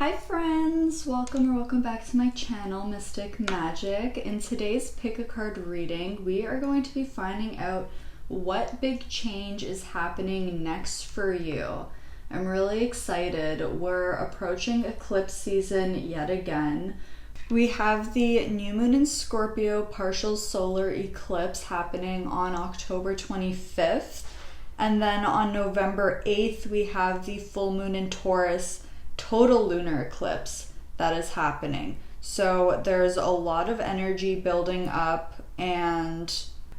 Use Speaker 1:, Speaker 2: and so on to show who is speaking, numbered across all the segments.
Speaker 1: Hi friends, welcome back to my channel, Mystic Magic. In today's pick a card reading, we are going to be finding out what big change is happening next for you. I'm really excited. We're approaching eclipse season yet again. We have the new moon in Scorpio partial solar eclipse happening on October 25th. And then on November 8th, we have the full moon in Taurus total lunar eclipse that is happening. So there's a lot of energy building up, and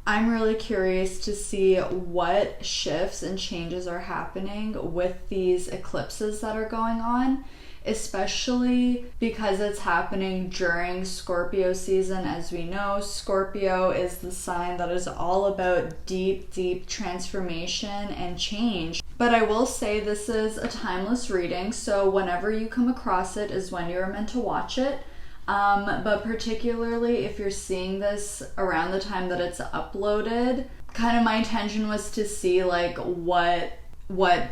Speaker 1: I'm really curious to see what shifts and changes are happening with these eclipses that are going on, especially because it's happening during Scorpio season. As we know, Scorpio is the sign that is all about deep transformation and change. But I will say this is a timeless reading, so whenever you come across it is when you're meant to watch it. But particularly if you're seeing this around the time that it's uploaded, kind of my intention was to see like what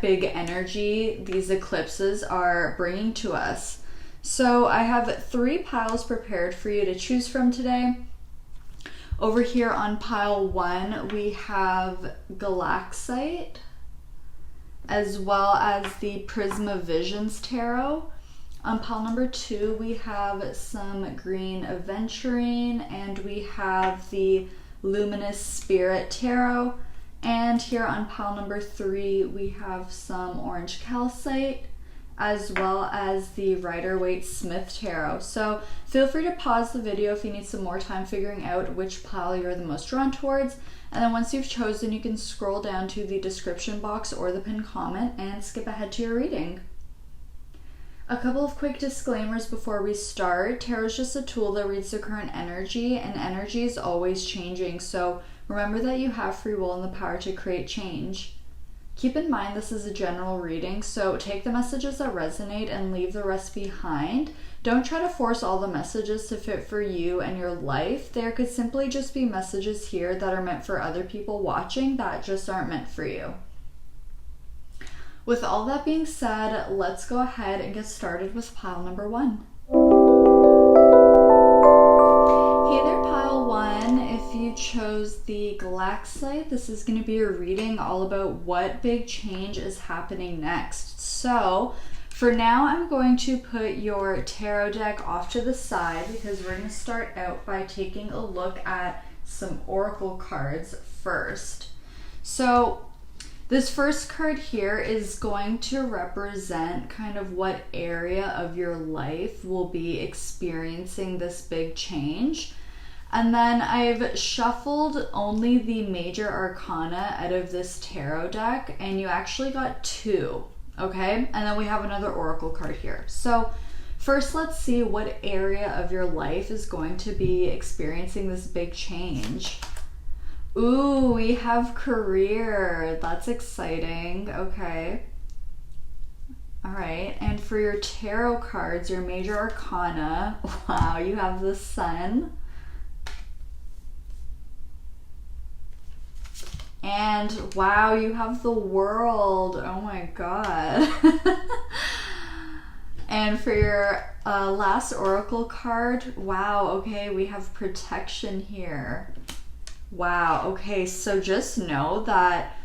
Speaker 1: big energy these eclipses are bringing to us. So I have 3 piles prepared for you to choose from today. Over here on pile 1, we have Galaxite, as well as the Prisma Visions Tarot. On pile number 2, we have some green Aventurine, and we have the Luminous Spirit Tarot. And here on pile number 3, we have some orange Calcite, as well as the Rider-Waite Smith Tarot. So feel free to pause the video if you need some more time figuring out which pile you're the most drawn towards. And then once you've chosen, you can scroll down to the description box or the pinned comment and skip ahead to your reading. A couple of quick disclaimers before we start. Tarot is just a tool that reads the current energy, and energy is always changing. So remember that you have free will and the power to create change. Keep in mind this is a general reading, so take the messages that resonate and leave the rest behind. Don't try to force all the messages to fit for you and your life. There could simply just be messages here that are meant for other people watching that just aren't meant for you. With all that being said, let's go ahead and get started with pile number 1. Hey there, pile 1. If you chose the Galaxite, this is going to be a reading all about what big change is happening next. So for now, I'm going to put your tarot deck off to the side because we're going to start out by taking a look at some oracle cards first. So this first card here is going to represent kind of what area of your life will be experiencing this big change. And then I've shuffled only the major arcana out of this tarot deck, and you actually got 2, okay? And then we have another oracle card here. So first, let's see what area of your life is going to be experiencing this big change. Ooh, we have career. That's exciting. Okay. All right. And for your tarot cards, your major arcana, wow, you have the Sun. And wow, you have the World. Oh my God. And for your last oracle card, wow, okay, we have protection here. Wow, okay, so just know that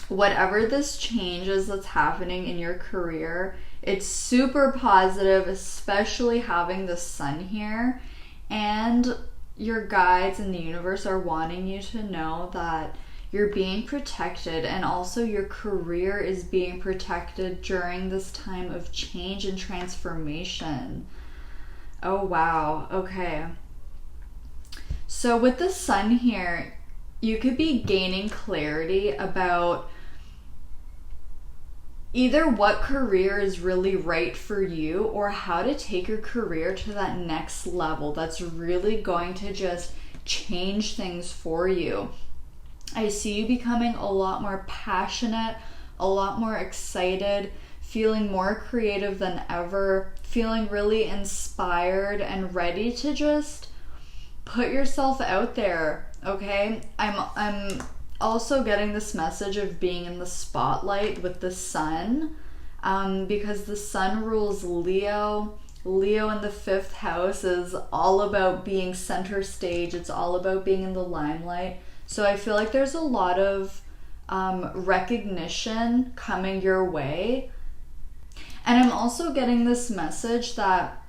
Speaker 1: whatever this change is that's happening in your career, it's super positive, especially having the Sun here. And your guides in the universe are wanting you to know that you're being protected, and also your career is being protected during this time of change and transformation. Oh, wow. Okay. So with the Sun here, you could be gaining clarity about either what career is really right for you or how to take your career to that next level that's really going to just change things for you. I see you becoming a lot more passionate, a lot more excited, feeling more creative than ever, feeling really inspired and ready to just put yourself out there, okay? I'm also getting this message of being in the spotlight with the Sun. because the sun rules Leo. Leo in the 5th house is all about being center stage. It's all about being in the limelight. So I feel like there's a lot of recognition coming your way. And I'm also getting this message that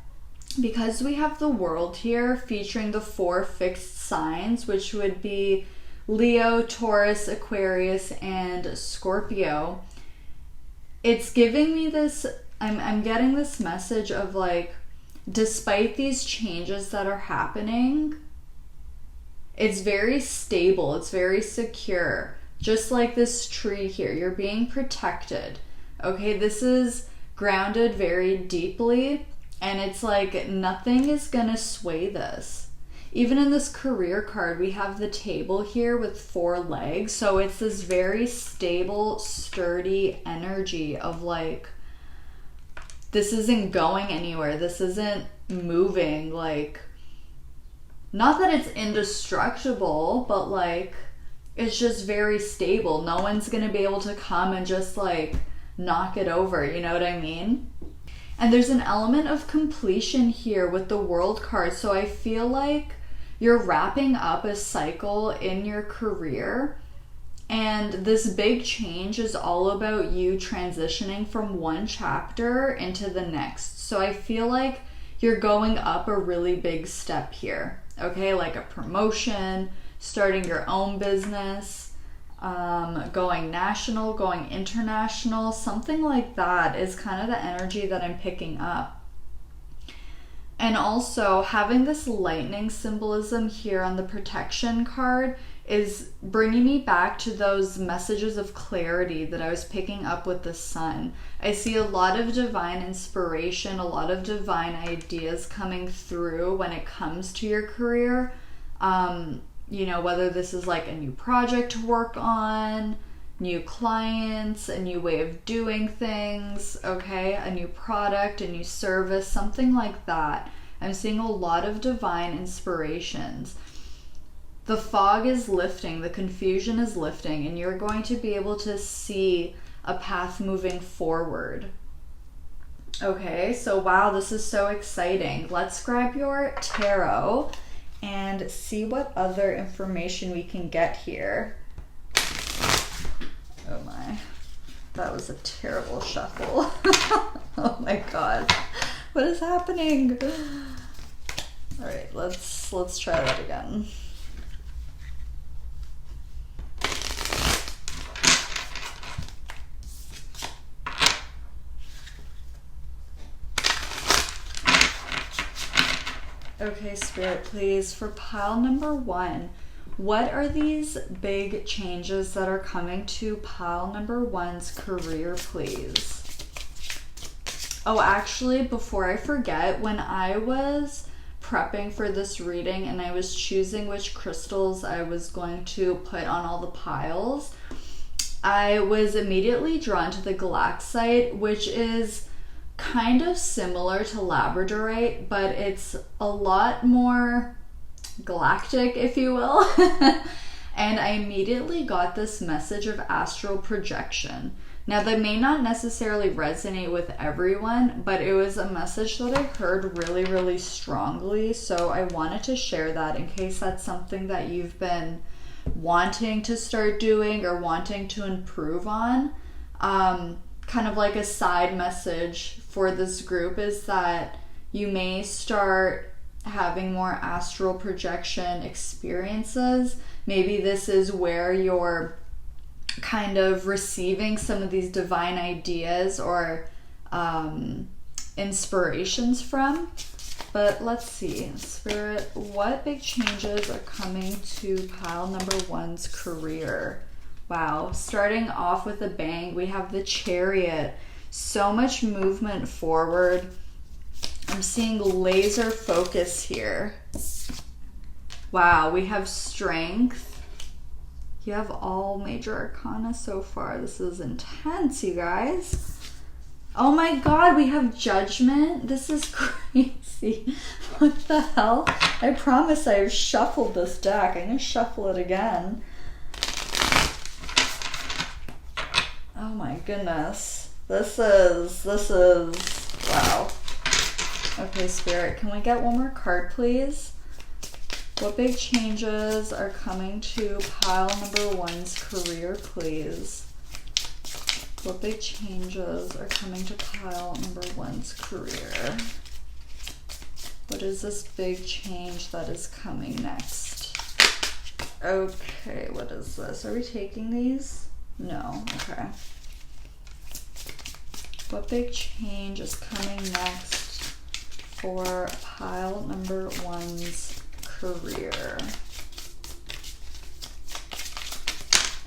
Speaker 1: because we have the world here featuring the 4 fixed signs, which would be Leo, Taurus, Aquarius, and Scorpio, it's giving me this, I'm getting this message of like, despite these changes that are happening, it's very stable, it's very secure. Just like this tree here, you're being protected. Okay, this is grounded very deeply, and it's like nothing is gonna sway this. Even in this career card, we have the table here with 4 legs, so it's this very stable, sturdy energy of like, this isn't going anywhere, this isn't moving, like, not that it's indestructible, but like, it's just very stable. No one's gonna be able to come and just like knock it over, you know what I mean? And there's an element of completion here with the World card, so I feel like you're wrapping up a cycle in your career, and this big change is all about you transitioning from one chapter into the next. So I feel like you're going up a really big step here, okay? Like a promotion, starting your own business, going national, going international, something like that is kind of the energy that I'm picking up. And also having this lightning symbolism here on the protection card is bringing me back to those messages of clarity that I was picking up with the sun. I see a lot of divine inspiration, a lot of divine ideas coming through when it comes to your career. You know, whether this is like a new project to work on, new clients, a new way of doing things, okay, a new product, a new service, something like that. I'm seeing a lot of divine inspirations. The fog is lifting, the confusion is lifting, and you're going to be able to see a path moving forward. Okay, so wow, this is so exciting. Let's grab your tarot and see what other information we can get here. Oh my, that was a terrible shuffle. Oh my god, what is happening? All right, let's try that again. Okay, Spirit, please, for pile number 1, what are these big changes that are coming to pile number 1's career, please? Oh, actually, before I forget, when I was prepping for this reading and I was choosing which crystals I was going to put on all the piles, I was immediately drawn to the Galaxite, which is kind of similar to Labradorite, but it's a lot more galactic, if you will. And I immediately got this message of astral projection. Now, that may not necessarily resonate with everyone, but it was a message that I heard really, really strongly. So I wanted to share that in case that's something that you've been wanting to start doing or wanting to improve on. Kind of like a side message for this group is that you may start having more astral projection experiences. Maybe this is where you're kind of receiving some of these divine ideas or inspirations from. But let's see, Spirit, what big changes are coming to pile number 1's career? Wow, starting off with a bang, we have the Chariot. So much movement forward. I'm seeing laser focus here. Wow, we have Strength. You have all major arcana so far. This is intense, you guys. Oh my god, we have Judgment. This is crazy. What the hell? I promise I've shuffled this deck. I'm gonna shuffle it again. Oh my goodness. This is, wow. Okay, Spirit, can we get one more card, please? What big changes are coming to pile number 1's career, please? What big changes are coming to pile number 1's career? What is this big change that is coming next? Okay, what is this? Are we taking these? No, okay. What big change is coming next for pile number 1's career?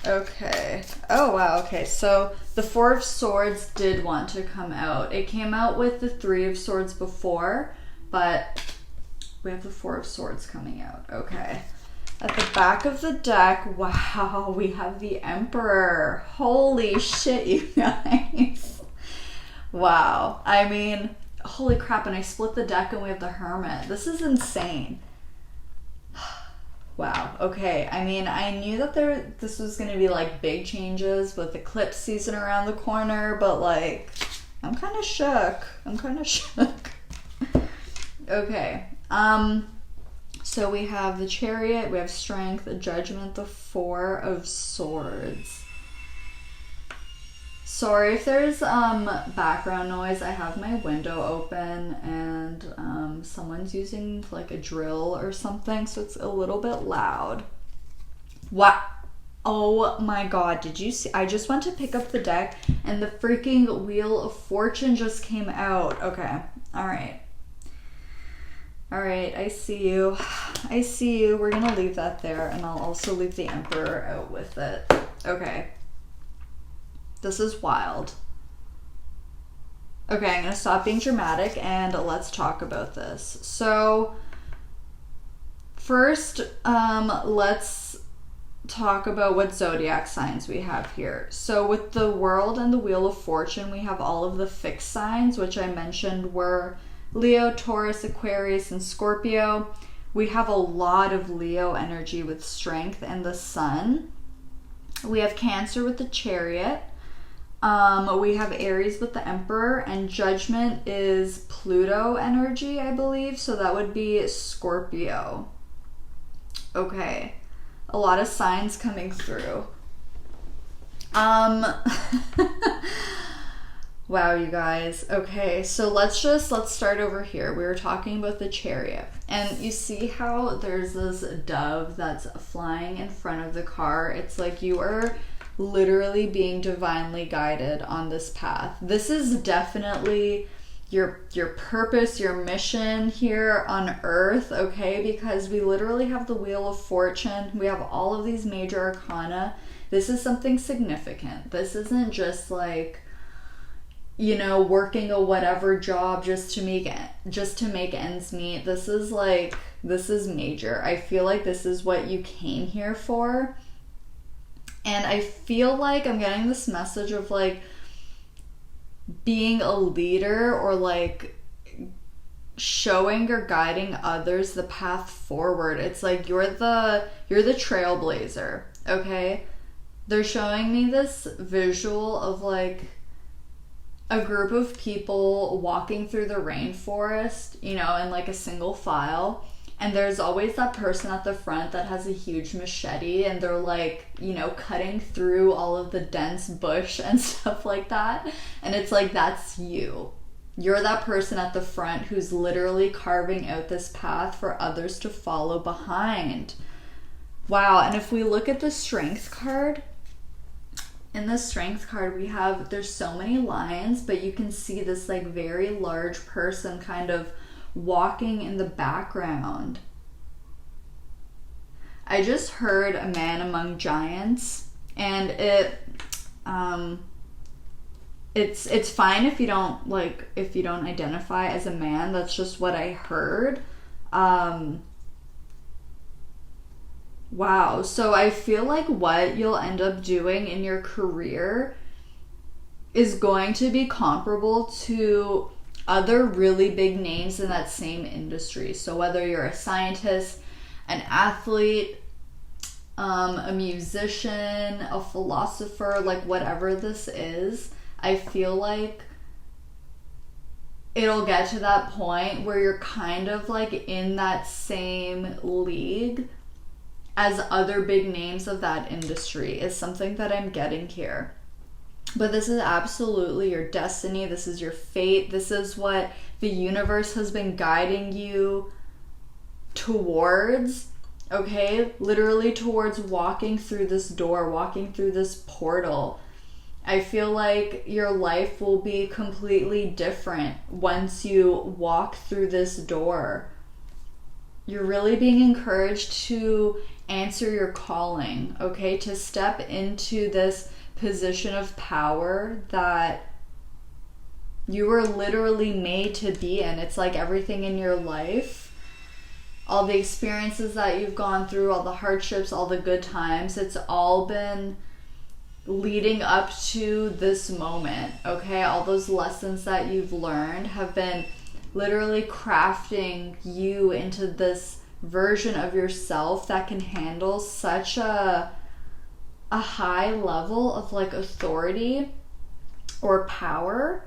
Speaker 1: Okay. Oh, wow. Okay. So the 4 of Swords did want to come out. It came out with the 3 of Swords before, but we have the 4 of Swords coming out. Okay. At the back of the deck, wow, we have the Emperor. Holy shit, you guys. Wow. I mean, holy crap. And I split the deck and we have the Hermit. This is insane. Wow. Okay. I mean, I knew that this was going to be like big changes with eclipse season around the corner, but like, I'm kind of shook. Okay. So we have the Chariot, we have Strength, the Judgment, the 4 of Swords. Sorry if there's background noise. I have my window open and someone's using like a drill or something, so it's a little bit loud. What? Oh my god, did you see? I just went to pick up the deck and the freaking Wheel of Fortune just came out. Okay, alright. Alright, I see you. I see you. We're gonna leave that there, and I'll also leave the Emperor out with it. Okay. This is wild. Okay, I'm gonna stop being dramatic and let's talk about this. So, first, let's talk about what zodiac signs we have here. So with the World and the Wheel of Fortune, we have all of the fixed signs, which I mentioned were Leo, Taurus, Aquarius, and Scorpio. We have a lot of Leo energy with Strength and the Sun. We have Cancer with the Chariot. We have Aries with the Emperor, and Judgment is Pluto energy, I believe. So that would be Scorpio. Okay. A lot of signs coming through. Wow, you guys. Okay, so let's start over here. We were talking about the Chariot. And you see how there's this dove that's flying in front of the car? It's like you are literally being divinely guided on this path. This is definitely your purpose, your mission here on Earth, okay? Because we literally have the Wheel of Fortune. We have all of these major arcana. This is something significant. This isn't just like, you know, working a whatever job just to make ends meet. This is major. I feel like this is what you came here for. And I feel like I'm getting this message of like being a leader or like showing or guiding others the path forward. It's like you're the trailblazer, okay? They're showing me this visual of like a group of people walking through the rainforest, you know, in like a single file. And there's always that person at the front that has a huge machete and they're like, you know, cutting through all of the dense bush and stuff like that. And it's like, that's you. You're that person at the front who's literally carving out this path for others to follow behind. Wow. And if we look at the Strength card, in the Strength card, we have, there's so many lines, but you can see this like very large person kind of walking in the background. I just heard a man among giants, and it's fine if you don't identify as a man. That's just what I heard. Wow. So I feel like what you'll end up doing in your career is going to be comparable to other really big names in that same industry. So whether you're a scientist, an athlete, a musician, a philosopher, like whatever this is, I feel like it'll get to that point where you're kind of like in that same league as other big names of that industry, is something that I'm getting here. But this is absolutely your destiny. This is your fate. This is what the universe has been guiding you towards, okay? Literally towards walking through this door, walking through this portal. I feel like your life will be completely different once you walk through this door. You're really being encouraged to answer your calling, okay? To step into this position of power that you were literally made to be in. It's like everything in your life, all the experiences that you've gone through, all the hardships, all the good times, it's all been leading up to this moment, okay? All those lessons that you've learned have been literally crafting you into this version of yourself that can handle such a high level of like authority or power.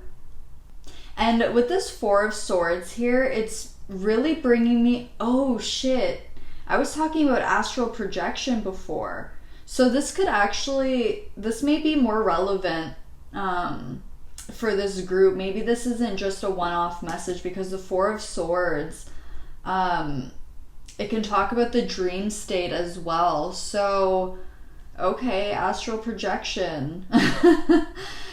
Speaker 1: And with this Four of Swords here, it's really bringing me, oh shit, I was talking about astral projection before. So this may be more relevant for this group. Maybe this isn't just a one-off message, because the Four of Swords, it can talk about the dream state as well. So, okay, astral projection.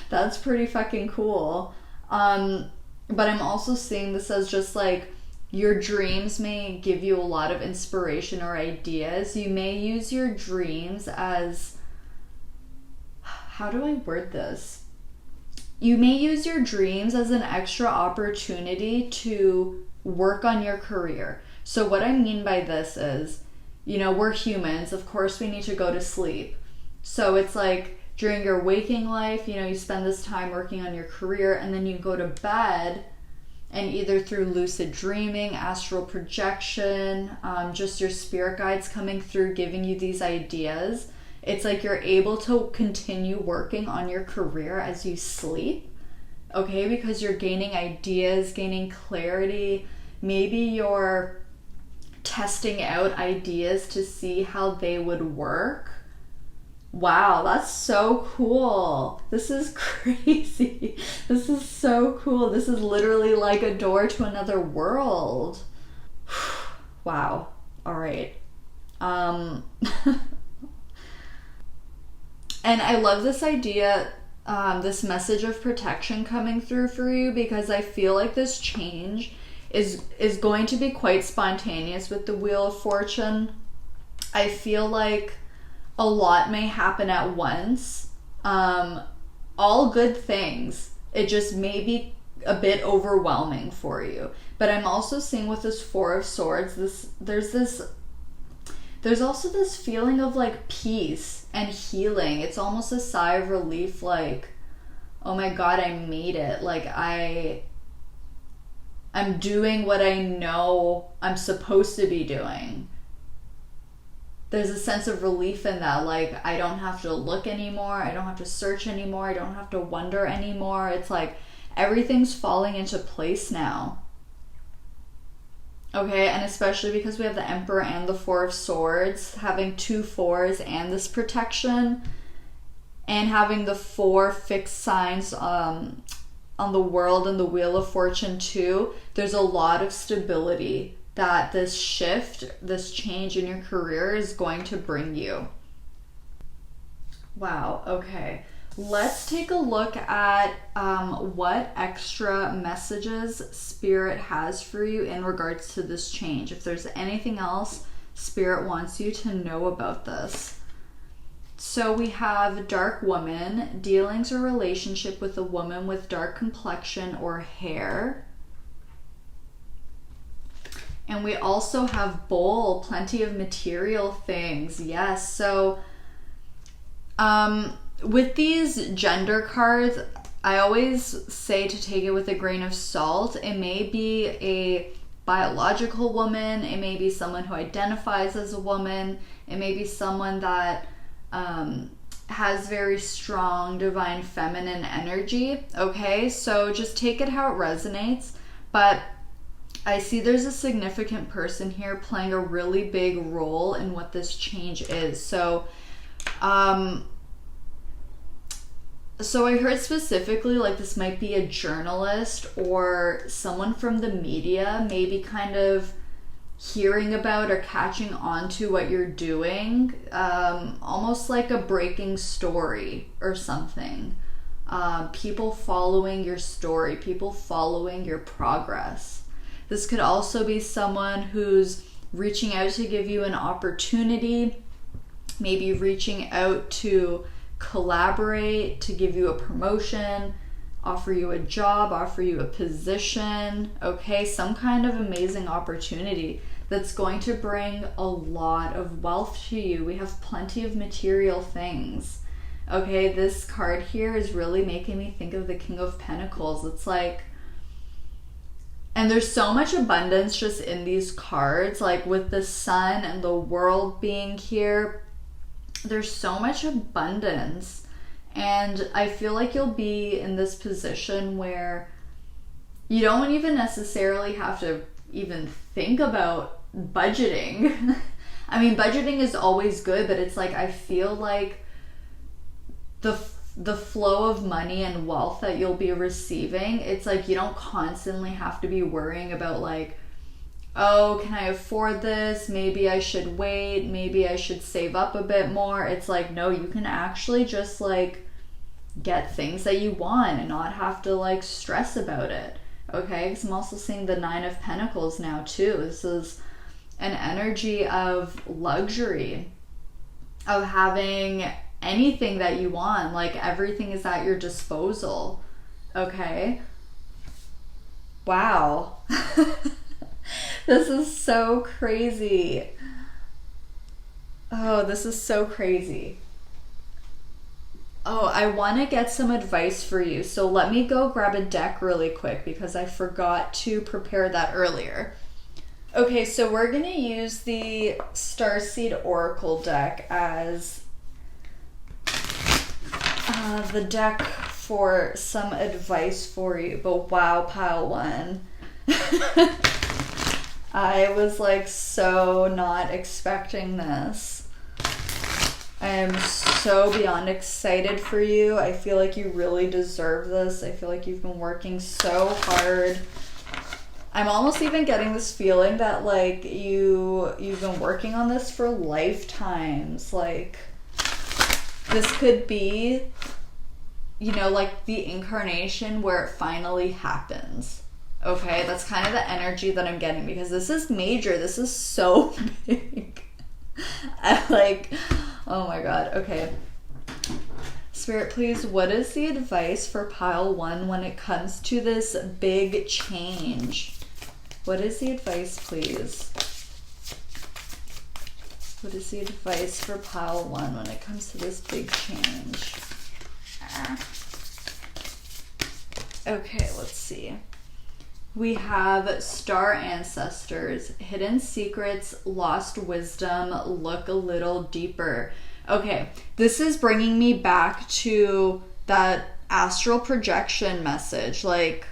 Speaker 1: That's pretty fucking cool. But I'm also seeing this as just like, your dreams may give you a lot of inspiration or ideas. You may use your dreams as, how do I word this? You may use your dreams as an extra opportunity to work on your career. So what I mean by this is, you know, we're humans. Of course, we need to go to sleep. So it's like during your waking life, you know, you spend this time working on your career, and then you go to bed, and either through lucid dreaming, astral projection, just your spirit guides coming through, giving you these ideas, it's like you're able to continue working on your career as you sleep, okay? Because you're gaining ideas, gaining clarity. Maybe you're testing out ideas to see how they would work. Wow, that's so cool. This is crazy. This is so cool. This is literally like a door to another world. Wow. All right. And I love this idea, this message of protection coming through for you, because I feel like this change is going to be quite spontaneous with the Wheel of Fortune. I feel like a lot may happen at once. All good things. It just may be a bit overwhelming for you. But I'm also seeing with this Four of Swords, there's also this feeling of like peace and healing. It's almost a sigh of relief, like, oh my God, I made it. Like I'm doing what I know I'm supposed to be doing. There's a sense of relief in that. Like, I don't have to look anymore. I don't have to search anymore. I don't have to wonder anymore. It's like everything's falling into place now. Okay, and especially because we have the Emperor and the Four of Swords, having 2 fours and this protection, and having the 4 fixed signs on the world and the Wheel of Fortune too. There's a lot of stability that this shift, this change in your career is going to bring you. Wow, okay. Let's take a look at what extra messages Spirit has for you in regards to this change. If there's anything else Spirit wants you to know about this. So we have Dark Woman, dealings or relationship with a woman with dark complexion or hair. And we also have Bowl, plenty of material things. Yes, so with these gender cards, I always say to take it with a grain of salt. It may be a biological woman. It may be someone who identifies as a woman. It may be someone that has very strong divine feminine energy, okay? So just take it how it resonates. But I see there's a significant person here playing a really big role in what this change is. So I heard specifically like this might be a journalist or someone from the media, maybe kind of hearing about or catching on to what you're doing, almost like a breaking story or something. People following your story, people following your progress. This could also be someone who's reaching out to give you an opportunity, maybe reaching out to collaborate, to give you a promotion, offer you a job, offer you a position, okay? Some kind of amazing opportunity that's going to bring a lot of wealth to you. We have plenty of material things, okay? This card here is really making me think of the King of Pentacles. It's like, and there's so much abundance just in these cards, like with the sun and the world being here, there's so much abundance. And I feel like you'll be in this position where you don't even necessarily have to even think about budgeting. I mean, budgeting is always good, but it's like, I feel like the flow of money and wealth that you'll be receiving, it's like you don't constantly have to be worrying about like, oh, can I afford this? Maybe I should wait. Maybe I should save up a bit more. It's like, no, you can actually just like get things that you want and not have to like stress about it. Okay, because I'm also seeing the Nine of Pentacles now too. This is an energy of luxury, of having anything that you want. Like everything is at your disposal. Okay. Wow. This is so crazy. Oh, this is so crazy. Oh, I want to get some advice for you. So let me go grab a deck really quick because I forgot to prepare that earlier. Okay, so we're going to use the Starseed Oracle deck as the deck for some advice for you. But wow, pile one. I was like so not expecting this. I am so beyond excited for you. I feel like you really deserve this. I feel like you've been working so hard. I'm almost even getting this feeling that like you've been working on this for lifetimes. Like this could be, you know, like the incarnation where it finally happens. Okay, that's kind of the energy that I'm getting because this is major. This is so big. I like, oh my god. Okay. Spirit, please, what is the advice for pile one when it comes to this big change? What is the advice, please? What is the advice for pile one when it comes to this big change? Okay, let's see. We have Star Ancestors, Hidden Secrets, Lost Wisdom, Look a Little Deeper. Okay, this is bringing me back to that astral projection message. Like,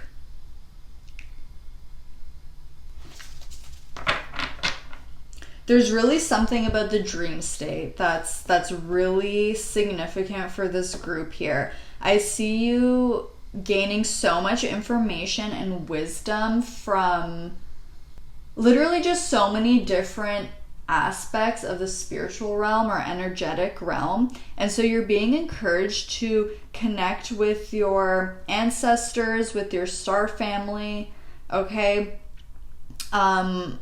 Speaker 1: there's really something about the dream state that's really significant for this group here. I see you gaining so much information and wisdom from literally just so many different aspects of the spiritual realm or energetic realm. And so you're being encouraged to connect with your ancestors, with your star family, okay? As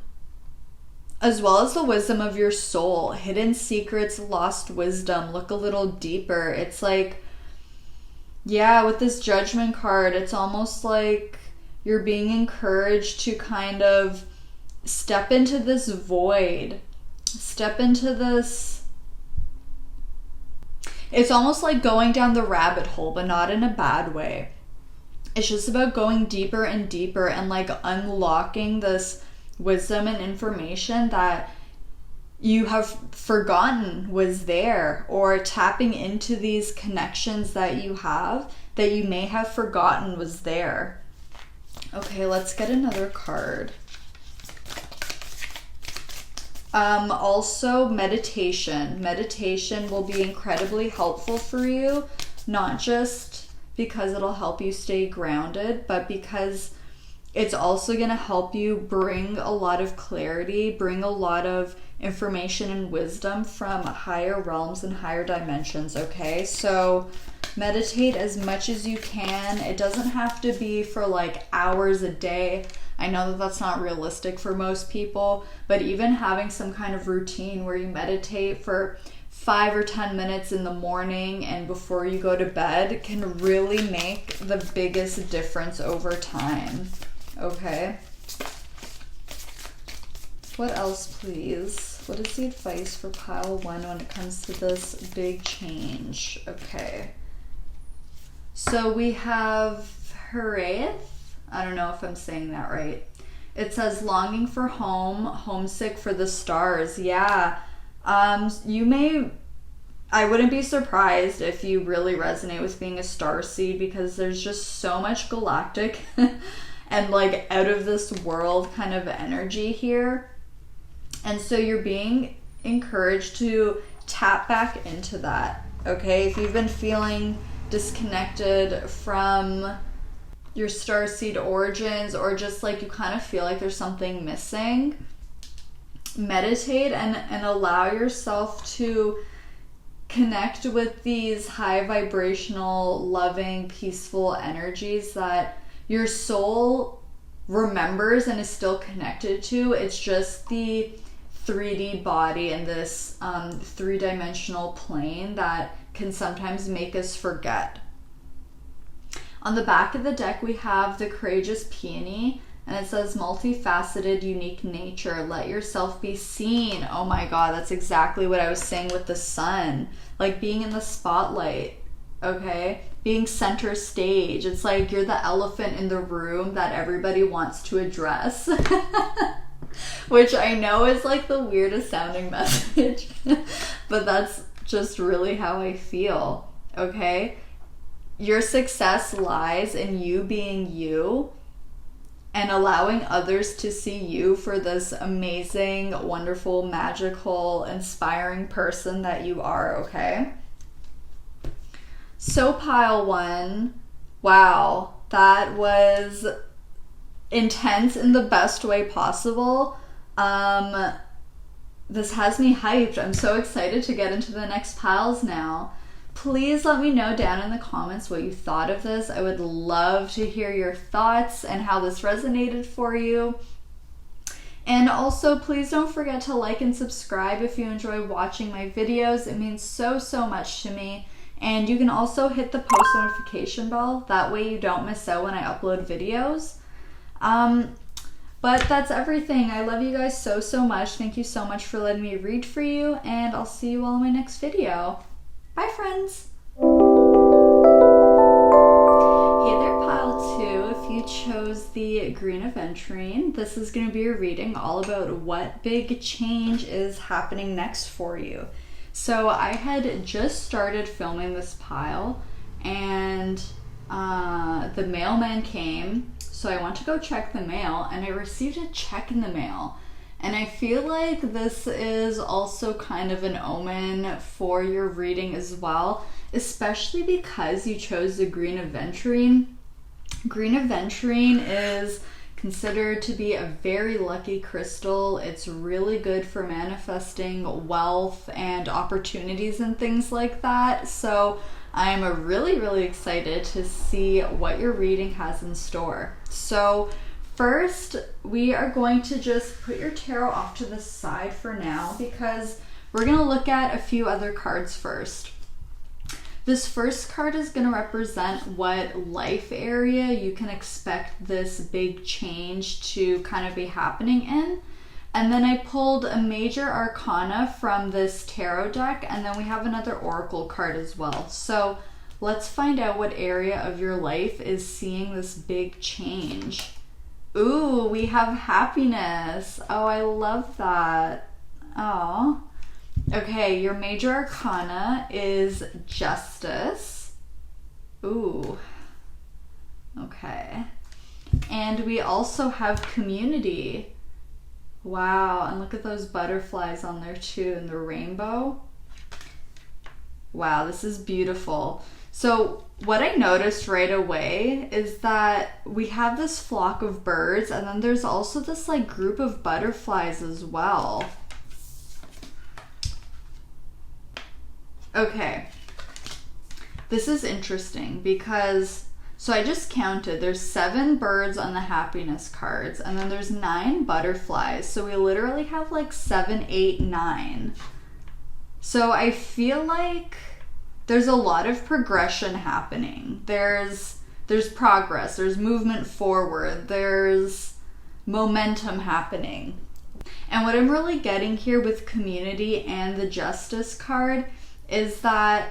Speaker 1: well as the wisdom of your soul. Hidden secrets, lost wisdom, look a little deeper. It's like, yeah, with this Judgment card, it's almost like you're being encouraged to kind of step into this void. Step into this. It's almost like going down the rabbit hole, but not in a bad way. It's just about going deeper and deeper and like unlocking this wisdom and information that you have forgotten was there, or tapping into these connections that you have that you may have forgotten was there. Okay, let's get another card. Also meditation. Meditation will be incredibly helpful for you, not just because it'll help you stay grounded, but because it's also going to help you bring a lot of clarity, bring a lot of information and wisdom from higher realms and higher dimensions, okay? So meditate as much as you can. It doesn't have to be for like hours a day. I know that that's not realistic for most people, but even having some kind of routine where you meditate for 5 or 10 minutes in the morning and before you go to bed can really make the biggest difference over time, okay? What else, please? What is the advice for pile 1 when it comes to this big change? Okay. So we have Haraeth. I don't know if I'm saying that right. It says longing for home, homesick for the stars. Yeah. I wouldn't be surprised if you really resonate with being a starseed, because there's just so much galactic and like out of this world kind of energy here. And so you're being encouraged to tap back into that, okay? If you've been feeling disconnected from your starseed origins, or just like you kind of feel like there's something missing, meditate and allow yourself to connect with these high vibrational, loving, peaceful energies that your soul remembers and is still connected to. It's just the 3D body and this 3-dimensional plane that can sometimes make us forget. On the back of the deck, we have the Courageous Peony, and it says multifaceted, unique nature. Let yourself be seen. Oh my God, that's exactly what I was saying with the sun. Like being in the spotlight, okay? Being center stage. It's like you're the elephant in the room that everybody wants to address. Which I know is like the weirdest sounding message, but that's just really how I feel, okay? Your success lies in you being you and allowing others to see you for this amazing, wonderful, magical, inspiring person that you are, okay? So pile 1, wow, that was intense in the best way possible. This has me hyped. I'm so excited to get into the next piles now. Please let me know down in the comments what you thought of this. I would love to hear your thoughts and how this resonated for you. And also, please don't forget to like and subscribe if you enjoy watching my videos. It means so, so much to me. And you can also hit the post notification bell. That way you don't miss out when I upload videos. But that's everything. I love you guys so, so much. Thank you so much for letting me read for you, and I'll see you all in my next video. Bye, friends. Hey there, pile 2. If you chose the green Aventurine, this is going to be a reading all about what big change is happening next for you. So I had just started filming this pile, and the mailman came. So I went to go check the mail, and I received a check in the mail. And I feel like this is also kind of an omen for your reading as well, especially because you chose the green Aventurine. Green Aventurine is considered to be a very lucky crystal. It's really good for manifesting wealth and opportunities and things like that. So I'm really, really excited to see what your reading has in store. So first, we are going to just put your tarot off to the side for now, because we're going to look at a few other cards first. This first card is going to represent what life area you can expect this big change to kind of be happening in. And then I pulled a major arcana from this tarot deck, and then we have another oracle card as well. So let's find out what area of your life is seeing this big change. Ooh, we have happiness. Oh, I love that. Oh. Okay, your major arcana is Justice. Ooh. Okay. And we also have Community. Wow, and look at those butterflies on there too, and the rainbow. Wow, this is beautiful. So what I noticed right away is that we have this flock of birds, and then there's also this like group of butterflies as well. Okay, this is interesting because, so I just counted, there's 7 birds on the happiness cards, and then there's 9 butterflies. So we literally have like 7, 8, 9. So I feel like there's a lot of progression happening. There's progress, there's movement forward, there's momentum happening. And what I'm really getting here with Community and the Justice card is that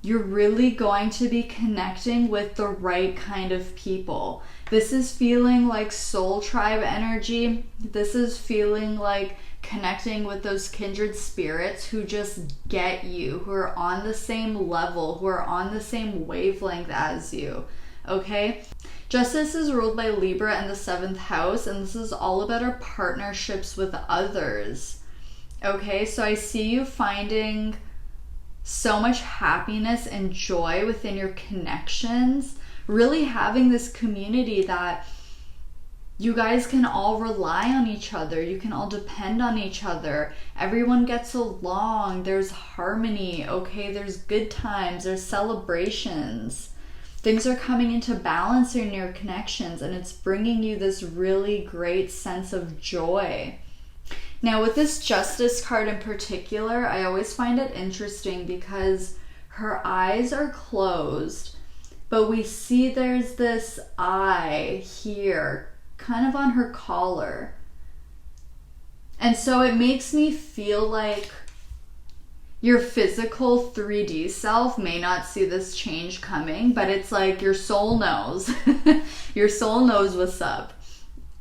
Speaker 1: you're really going to be connecting with the right kind of people. This is feeling like soul tribe energy. This is feeling like connecting with those kindred spirits who just get you, who are on the same level, who are on the same wavelength as you, okay? Justice is ruled by Libra and the 7th house, and this is all about our partnerships with others, okay? So I see you finding so much happiness and joy within your connections, really having this community that you guys can all rely on each other, you can all depend on each other, everyone gets along, there's harmony, okay, there's good times, there's celebrations, things are coming into balance in your connections, and it's bringing you this really great sense of joy. Now with this Justice card in particular, I always find it interesting because her eyes are closed, but we see there's this eye here, kind of on her collar. And so it makes me feel like your physical 3D self may not see this change coming, but it's like your soul knows. Your soul knows what's up.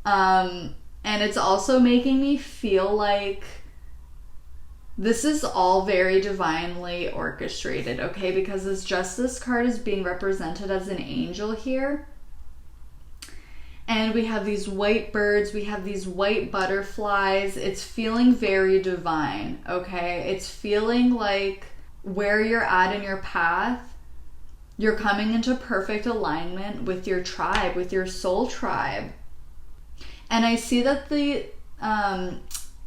Speaker 1: And it's also making me feel like this is all very divinely orchestrated, okay? Because this Justice card is being represented as an angel here. And we have these white birds, we have these white butterflies. It's feeling very divine, okay? It's feeling like where you're at in your path, you're coming into perfect alignment with your tribe, with your soul tribe. And I see that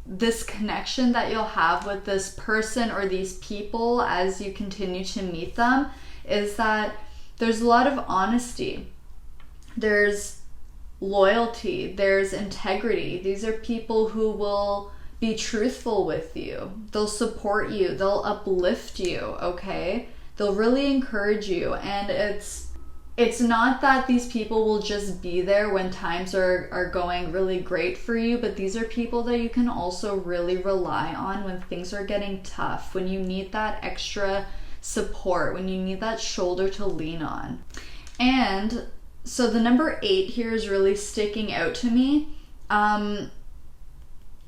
Speaker 1: this connection that you'll have with this person or these people as you continue to meet them is that there's a lot of honesty. There's loyalty, there's integrity. These are people who will be truthful with you. They'll support you, they'll uplift you, okay? They'll really encourage you, and it's not that these people will just be there when times are going really great for you, but these are people that you can also really rely on when things are getting tough, when you need that extra support, when you need that shoulder to lean on. And so the number 8 here is really sticking out to me.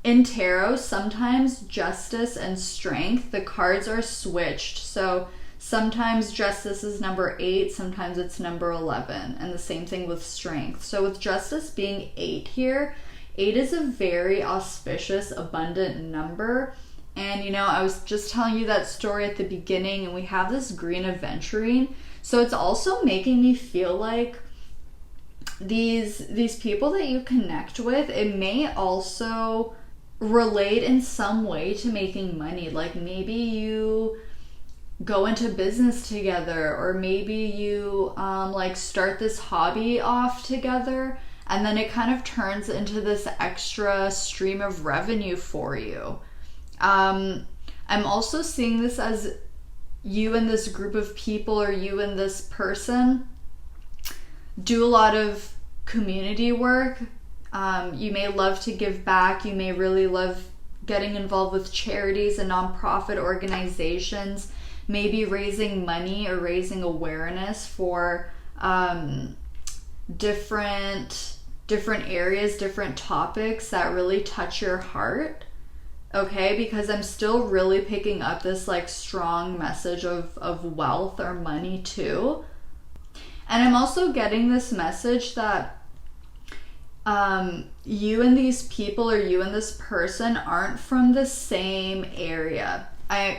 Speaker 1: In tarot, sometimes Justice and Strength, the cards are switched. So sometimes Justice is number 8, sometimes it's number 11, and the same thing with Strength. So with Justice being 8 here, 8 is a very auspicious, abundant number. And you know, I was just telling you that story at the beginning, and we have this green Aventurine. So it's also making me feel like these people that you connect with, it may also relate in some way to making money. Like maybe you go into business together, or maybe you like start this hobby off together, and then it kind of turns into this extra stream of revenue for you. I'm also seeing this as you and this group of people, or you and this person do a lot of community work. You may love to give back. You may really love getting involved with charities and nonprofit organizations, maybe raising money or raising awareness for different areas, different topics that really touch your heart. okay? Because I'm still really picking up this like strong message of wealth or money too. And I'm also getting this message that you and these people or you and this person aren't from the same area.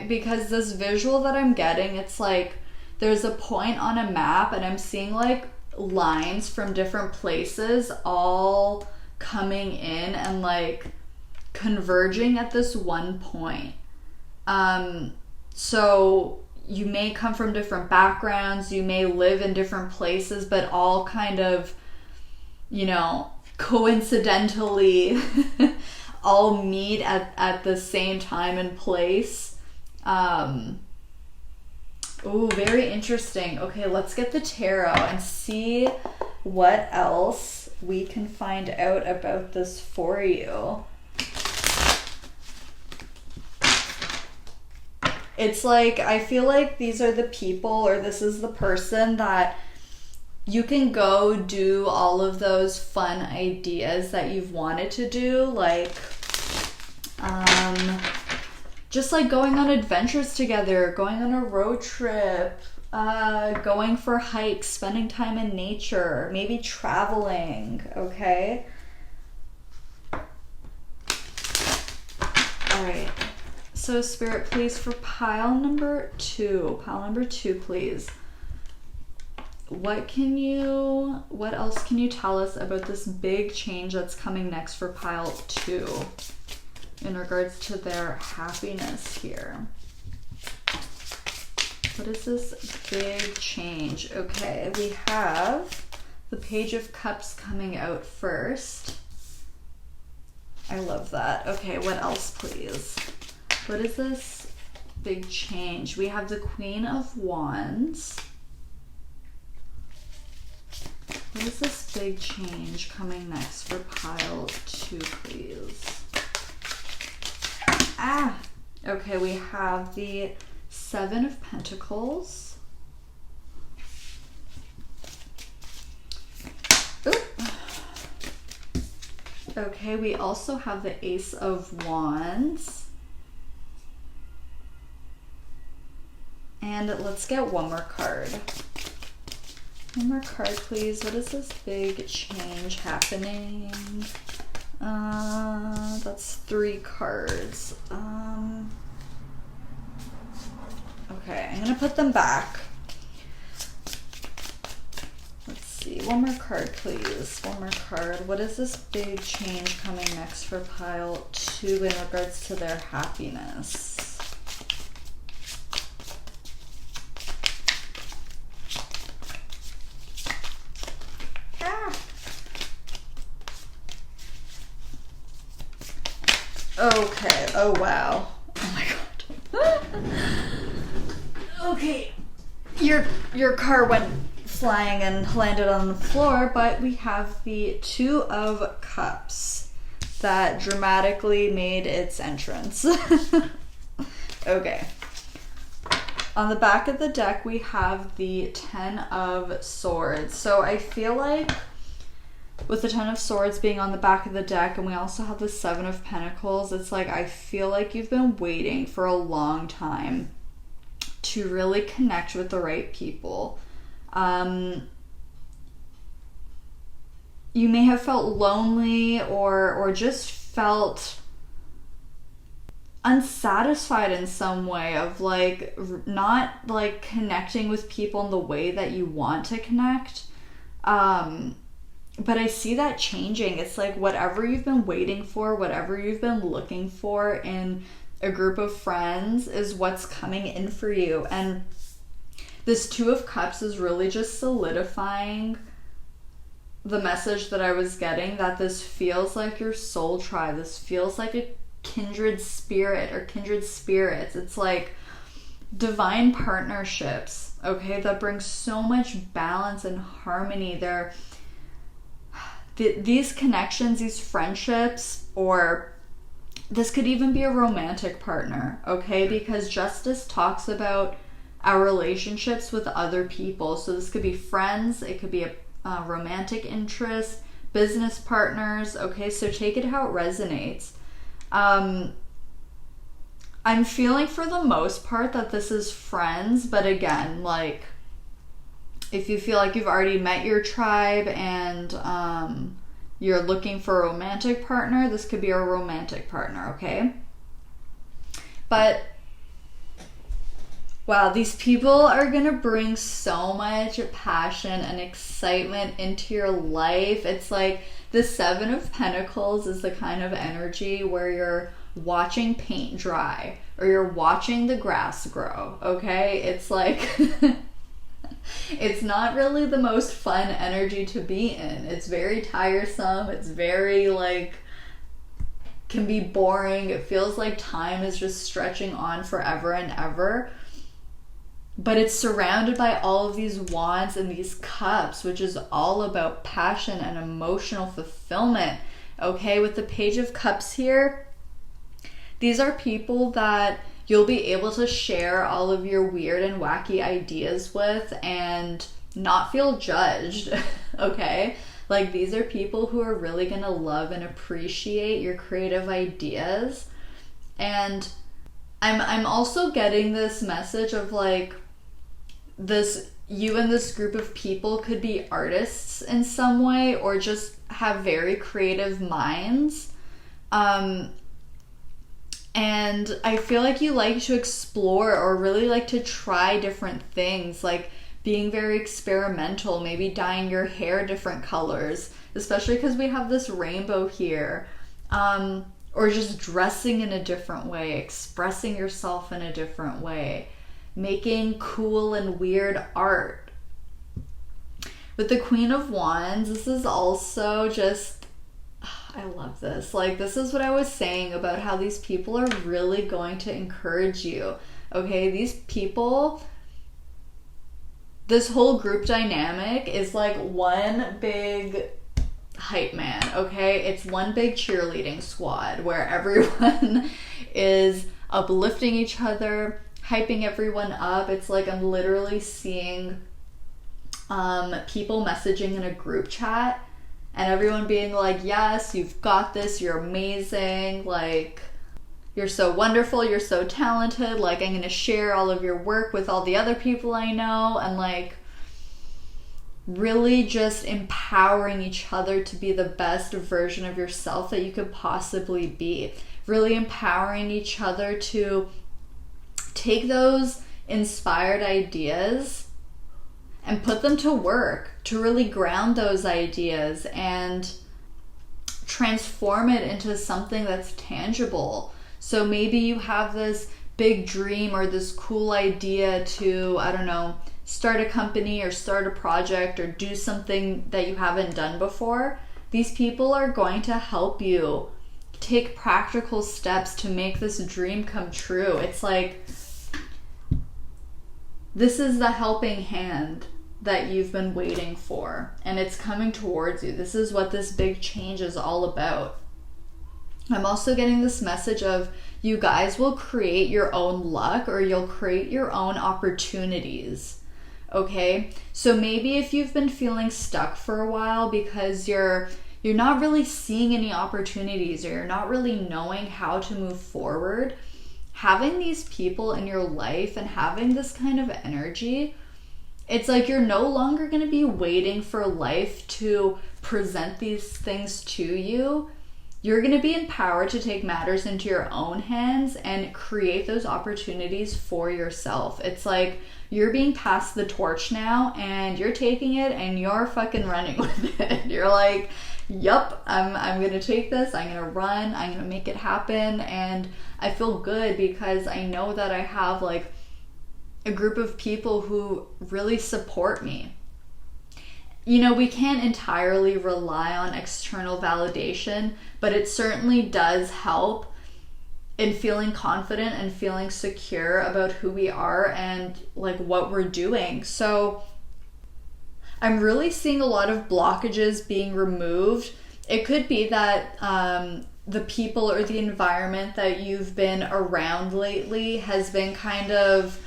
Speaker 1: Because this visual that I'm getting, it's like there's a point on a map and I'm seeing like lines from different places all coming in and like converging at this one point. So you may come from different backgrounds, you may live in different places, but all kind of, you know, coincidentally all meet at the same time and place. Oh, very interesting. Okay, let's get the tarot and see what else we can find out about this for you. It's like, I feel like these are the people, or this is the person that you can go do all of those fun ideas that you've wanted to do, like just like going on adventures together, going on a road trip, going for hikes, spending time in nature, maybe traveling, okay? All right. So Spirit, please, for pile number 2, please. What else can you tell us about this big change that's coming next for pile 2 in regards to their happiness here? What is this big change? Okay, we have the Page of Cups coming out first. I love that. Okay, what else, please? What is this big change? We have the Queen of Wands. What is this big change coming next for pile 2, please? Okay, we have the Seven of Pentacles. Oop. Okay, we also have the Ace of Wands. And let's get one more card. One more card, please. What is this big change happening? That's 3 cards. Okay, I'm gonna put them back. Let's see. One more card, please. One more card. What is this big change coming next for pile 2 in regards to their happiness? Okay, oh wow. Oh my god. Okay, your car went flying and landed on the floor, but we have the Two of Cups that dramatically made its entrance. Okay. On the back of the deck, we have the Ten of Swords. So I feel like with the Ten of Swords being on the back of the deck, and we also have the Seven of Pentacles, it's like I feel like you've been waiting for a long time to really connect with the right people. You may have felt lonely or just felt unsatisfied in some way of like not like connecting with people in the way that you want to connect. But I see that changing. It's like whatever you've been waiting for, whatever you've been looking for in a group of friends is what's coming in for you. And this Two of Cups is really just solidifying the message that I was getting, that this feels like your soul tribe. This feels like a kindred spirit or kindred spirits. It's like divine partnerships, okay, that bring so much balance and harmony. These connections, these friendships, or this could even be a romantic partner, okay? Because Justice talks about our relationships with other people. So this could be friends, it could be a romantic interest, business partners, okay? So take it how it resonates. I'm feeling for the most part that this is friends, but again, like, if you feel like you've already met your tribe and you're looking for a romantic partner, this could be a romantic partner, okay? But wow, these people are gonna bring so much passion and excitement into your life. It's like the Seven of Pentacles is the kind of energy where you're watching paint dry or you're watching the grass grow, okay? It's like it's not really the most fun energy to be in. It's very tiresome. It's very like, can be boring. It feels like time is just stretching on forever and ever. But it's surrounded by all of these wands and these cups, which is all about passion and emotional fulfillment. Okay, with the Page of Cups here, these are people that you'll be able to share all of your weird and wacky ideas with and not feel judged, okay? Like, these are people who are really gonna love and appreciate your creative ideas. And I'm also getting this message of like, you and this group of people could be artists in some way or just have very creative minds. And I feel like you like to explore or really like to try different things, like being very experimental, maybe dyeing your hair different colors, especially because we have this rainbow here, or just dressing in a different way, expressing yourself in a different way, making cool and weird art. With the Queen of Wands, this is also just, I love this. Like, this is what I was saying about how these people are really going to encourage you. Okay, these people, this whole group dynamic is like one big hype man, okay? It's one big cheerleading squad where everyone is uplifting each other, hyping everyone up. It's like I'm literally seeing people messaging in a group chat and everyone being like, yes, you've got this, you're amazing, like, you're so wonderful, you're so talented, like, I'm gonna share all of your work with all the other people I know, and like, really just empowering each other to be the best version of yourself that you could possibly be. Really empowering each other to take those inspired ideas and put them to work, to really ground those ideas and transform it into something that's tangible. So maybe you have this big dream or this cool idea to, I don't know, start a company or start a project or do something that you haven't done before. These people are going to help you take practical steps to make this dream come true. It's like, this is the helping hand that you've been waiting for, and it's coming towards you. This is what this big change is all about. I'm also getting this message of you guys will create your own luck or you'll create your own opportunities. Okay, so maybe if you've been feeling stuck for a while because you're not really seeing any opportunities or you're not really knowing how to move forward, having these people in your life and having this kind of energy, it's like you're no longer going to be waiting for life to present these things to you. You're going to be empowered to take matters into your own hands and create those opportunities for yourself. It's like you're being passed the torch now and you're taking it and you're fucking running with it. You're like, yup, I'm going to take this, I'm going to run, I'm going to make it happen. And I feel good because I know that I have like a group of people who really support me. You know, we can't entirely rely on external validation, but it certainly does help in feeling confident and feeling secure about who we are and like what we're doing. So I'm really seeing a lot of blockages being removed. It could be that the people or the environment that you've been around lately has been kind of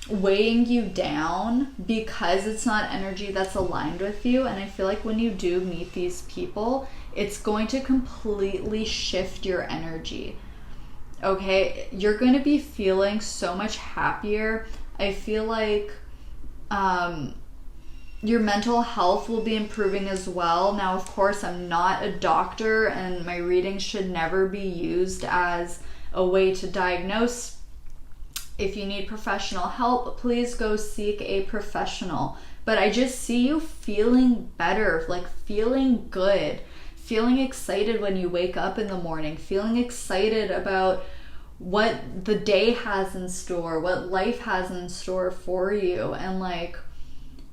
Speaker 1: weighing you down because it's not energy that's aligned with you. And I feel like when you do meet these people, it's going to completely shift your energy. okay? You're going to be feeling so much happier. I feel like your mental health will be improving as well. Now, of course, I'm not a doctor, and my readings should never be used as a way to diagnose. If you need professional help, please go seek a professional. But I just see you feeling better, like feeling good, feeling excited when you wake up in the morning, feeling excited about what the day has in store, what life has in store for you, and like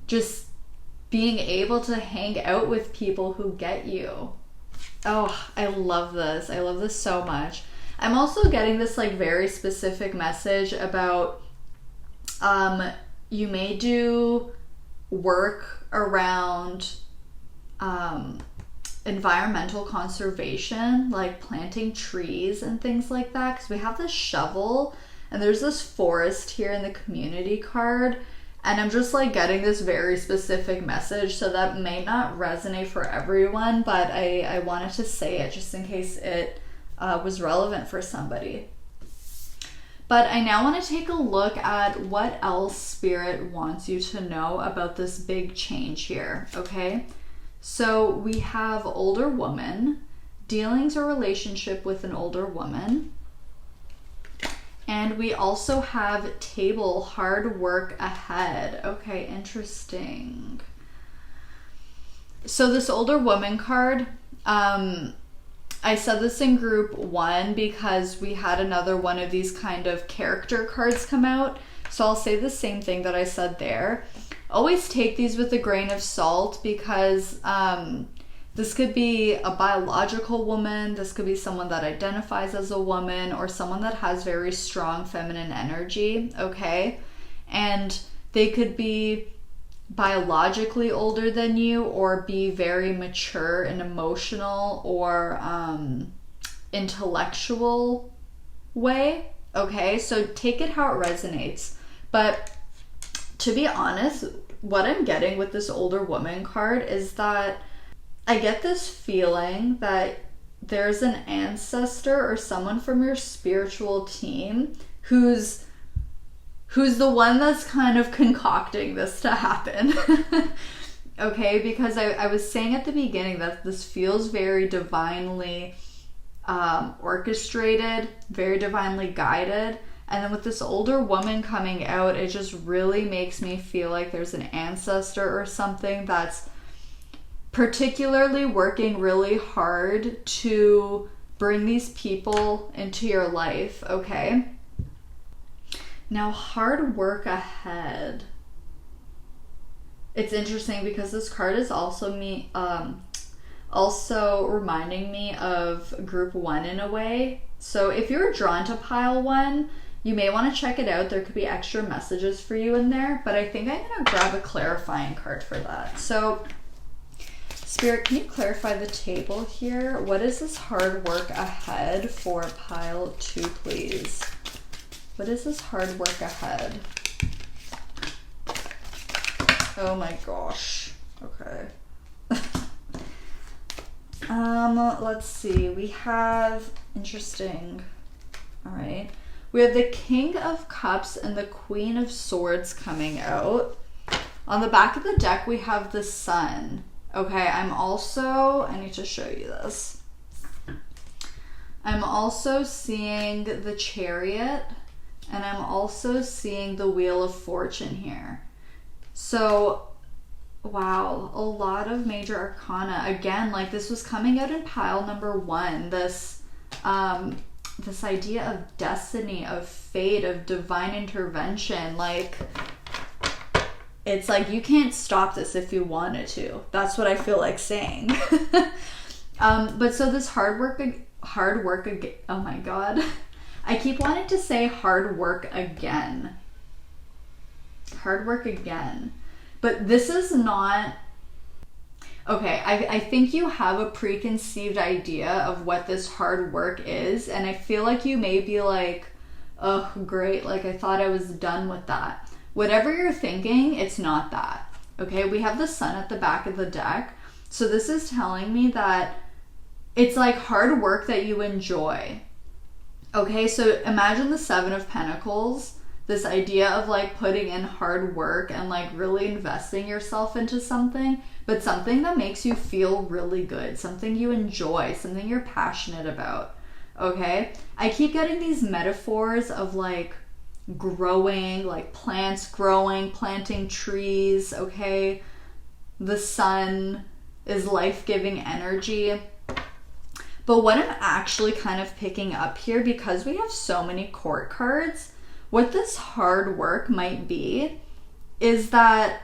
Speaker 1: just being able to hang out with people who get you. Oh, I love this. I love this so much. I'm also getting this like very specific message about you may do work around environmental conservation, like planting trees and things like that, because we have this shovel and there's this forest here in the community card, and I'm just like getting this very specific message, so that may not resonate for everyone, but I wanted to say it just in case it was relevant for somebody. But I now want to take a look at what else Spirit wants you to know about this big change here, okay? So we have older woman, dealings or relationship with an older woman. And we also have table, hard work ahead. Okay, interesting. So this older woman card, I said this in group 1 because we had another one of these kind of character cards come out. So I'll say the same thing that I said there. Always take these with a grain of salt, because this could be a biological woman, this could be someone that identifies as a woman, or someone that has very strong feminine energy, okay? And they could be biologically older than you, or be very mature and emotional or intellectual way, okay? So take it how it resonates. But to be honest, what I'm getting with this older woman card is that I get this feeling that there's an ancestor or someone from your spiritual team who's the one that's kind of concocting this to happen. Okay, because I was saying at the beginning that this feels very divinely orchestrated, very divinely guided. And then with this older woman coming out, it just really makes me feel like there's an ancestor or something that's particularly working really hard to bring these people into your life, okay? Now, hard work ahead. It's interesting because this card is also reminding me of group 1 in a way. So if you're drawn to pile 1, you may want to check it out. There could be extra messages for you in there, but I think I'm going to grab a clarifying card for that. So Spirit, can you clarify the table here? What is this hard work ahead for pile 2, please? What is this hard work ahead? Oh my gosh. Okay. Let's see. We have, interesting. All right. We have the King of Cups and the Queen of Swords coming out. On the back of the deck, we have the Sun. Okay, I need to show you this. I'm also seeing the Chariot, and I'm also seeing the Wheel of Fortune here. So, wow, a lot of major arcana. Again, like this was coming out in pile number 1. This idea of destiny, of fate, of divine intervention. Like, it's like you can't stop this if you wanted to. That's what I feel like saying. But so this hard work, oh my God. I keep wanting to say hard work again. Hard work again. But this is not... Okay, I think you have a preconceived idea of what this hard work is, and I feel like you may be like, oh, great, like I thought I was done with that. Whatever you're thinking, it's not that. Okay, we have the Sun at the back of the deck, so this is telling me that it's like hard work that you enjoy. Okay, so imagine the Seven of Pentacles, this idea of like putting in hard work and like really investing yourself into something, but something that makes you feel really good, something you enjoy, something you're passionate about. Okay, I keep getting these metaphors of like growing, like plants growing, planting trees. Okay, the sun is life-giving energy. But what I'm actually kind of picking up here, because we have so many court cards, what this hard work might be is that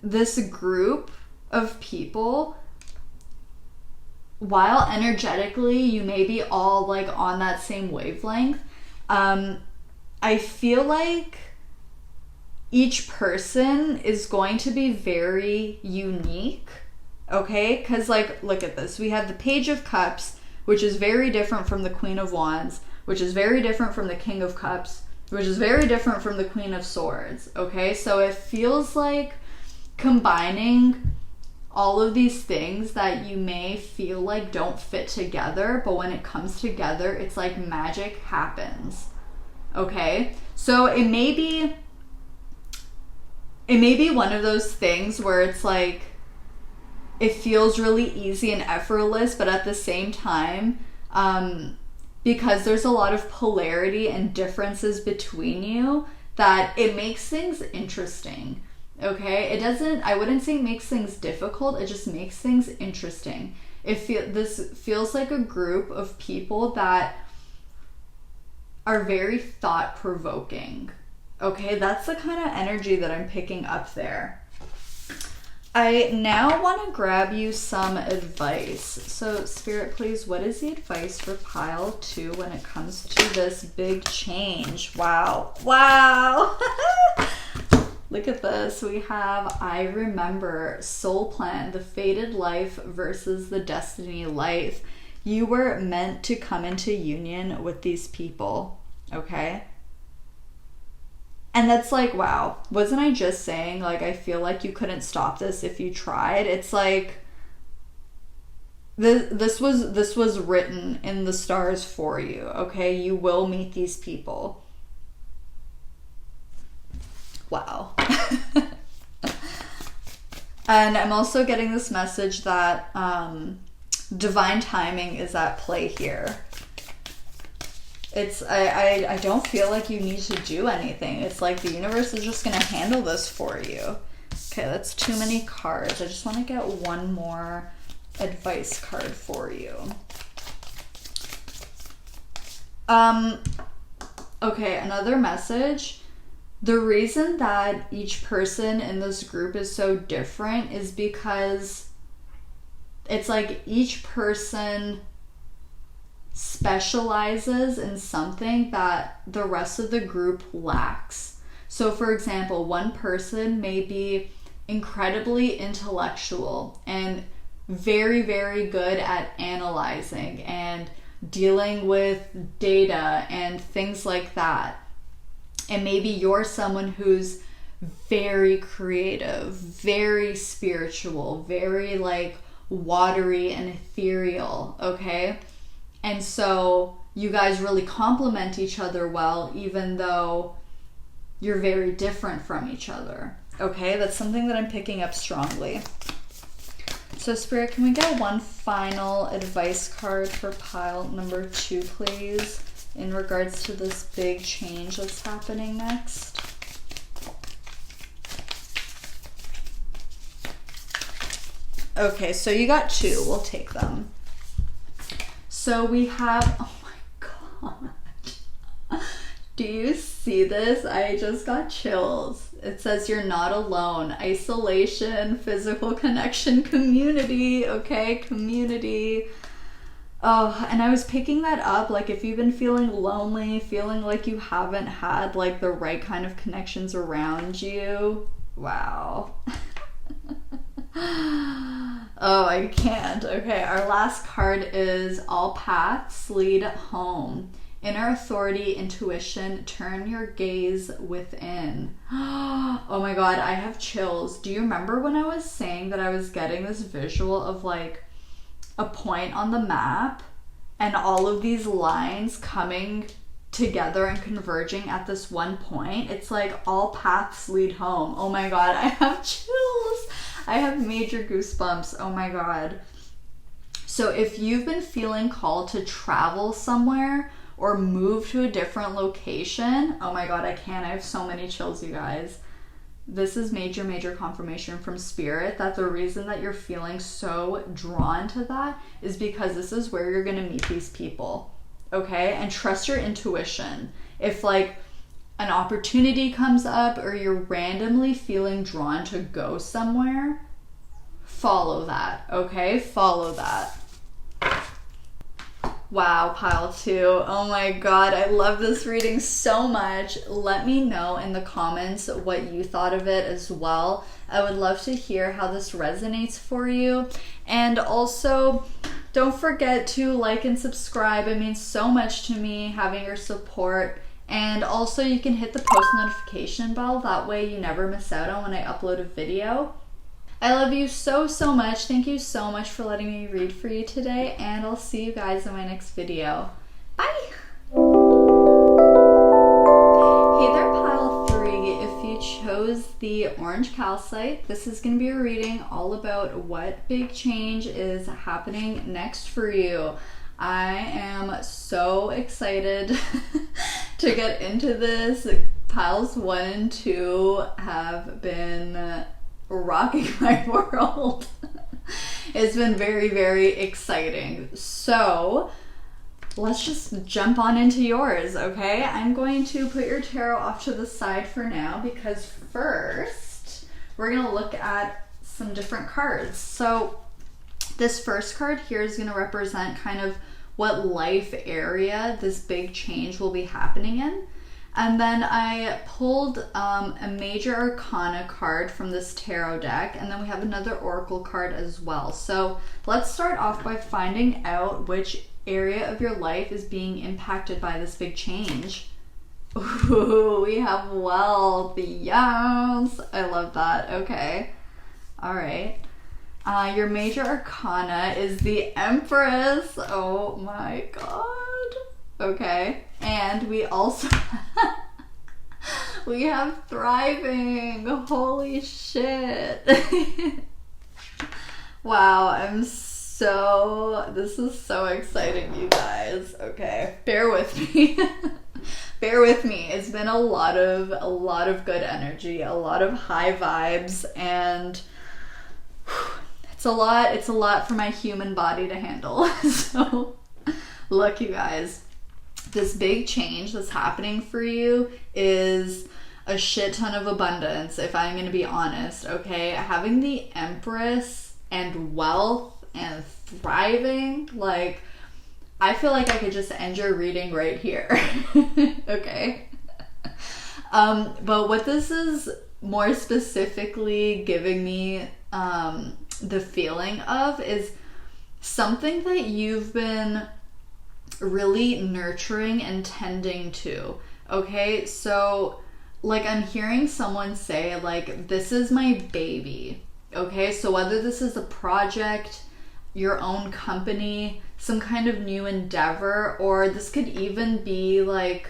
Speaker 1: this group of people, while energetically you may be all like on that same wavelength, I feel like each person is going to be very unique. Okay, because like, look at this. We have the Page of Cups, which is very different from the Queen of Wands, which is very different from the King of Cups, which is very different from the Queen of Swords. Okay, so it feels like combining all of these things that you may feel like don't fit together, but when it comes together, it's like magic happens. Okay, so it may be one of those things where it's like, it feels really easy and effortless, but at the same time, because there's a lot of polarity and differences between you, that it makes things interesting. Okay, I wouldn't say it makes things difficult, it just makes things interesting. This feels like a group of people that are very thought-provoking. Okay, that's the kind of energy that I'm picking up there. I now want to grab you some advice. So Spirit, please, what is the advice for pile 2 when it comes to this big change? Wow. Wow. Look at this. We have I Remember, Soul Plan, the fated life versus the destiny life. You were meant to come into union with these people, okay? And that's like, wow, wasn't I just saying, like, I feel like you couldn't stop this if you tried? It's like, this was written in the stars for you, okay? You will meet these people. Wow. And I'm also getting this message that divine timing is at play here. I don't feel like you need to do anything. It's like the universe is just going to handle this for you. Okay, that's too many cards. I just want to get one more advice card for you. Okay, another message. The reason that each person in this group is so different is because it's like each person specializes in something that the rest of the group lacks. So for example, one person may be incredibly intellectual and very, very good at analyzing and dealing with data and things like that. And maybe you're someone who's very creative, very spiritual, very like watery and ethereal, okay? And so you guys really complement each other well, even though you're very different from each other. Okay, that's something that I'm picking up strongly. So Spirit, can we get one final advice card for pile number 2, please, in regards to this big change that's happening next? Okay, so you got 2. We'll take them. So we have, oh my god, do you see this? I just got chills. It says you're not alone. Isolation, physical connection, community, okay, community. Oh, and I was picking that up, like if you've been feeling lonely, feeling like you haven't had like the right kind of connections around you. Wow. Oh, I can't. Okay, our last card is all paths lead home. Inner authority, intuition, turn your gaze within. Oh my god, I have chills. Do you remember when I was saying that I was getting this visual of like a point on the map and all of these lines coming together and converging at this one point. It's like all paths lead home. Oh my god, I have chills. I have major goosebumps. Oh my god. So if you've been feeling called to travel somewhere or move to a different location, oh my god, I have so many chills, you guys. This is major confirmation from Spirit that the reason that you're feeling so drawn to that is because this is where you're going to meet these people. Okay? And trust your intuition. If like an opportunity comes up or you're randomly feeling drawn to go somewhere, follow that. Okay? Follow that. Wow, pile 2. Oh my god, I love this reading so much. Let me know in the comments what you thought of it as well. I would love to hear how this resonates for you. And also, don't forget to like and subscribe. It means so much to me having your support. And also you can hit the post notification bell. That way you never miss out on when I upload a video. I love you so much. Thank you so much for letting me read for you today, and I'll see you guys in my next video. Bye! Hey there, pile 3. If you chose the orange calcite, this is going to be a reading all about what big change is happening next for you. I am so excited to get into this. Piles 1 and 2 have been rocking my world. It's been very exciting. So let's just jump on into yours, okay? I'm going to put your tarot off to the side for now because first we're going to look at some different cards. So this first card here is going to represent kind of what life area this big change will be happening in. And then I pulled a major arcana card from this tarot deck, and then we have another oracle card as well. So let's start off by finding out which area of your life is being impacted by this big change. Ooh, we have wealth. Yes, I love that. Okay. All right. Your major arcana is the Empress. Oh my god. Okay. And we also we have thriving. Holy shit. Wow, this is so exciting, you guys. Okay, bear with me. Bear with me. It's been a lot of good energy, a lot of high vibes, and it's a lot for my human body to handle. So look, you guys, this big change that's happening for you is a shit ton of abundance, if I'm going to be honest, okay? Having the Empress and wealth and thriving, like, I feel like I could just end your reading right here. Okay? But what this is more specifically giving me the feeling of is something that you've been really nurturing and tending to. Okay, so like I'm hearing someone say like, this is my baby. Okay, so whether this is a project, your own company, some kind of new endeavor, or this could even be like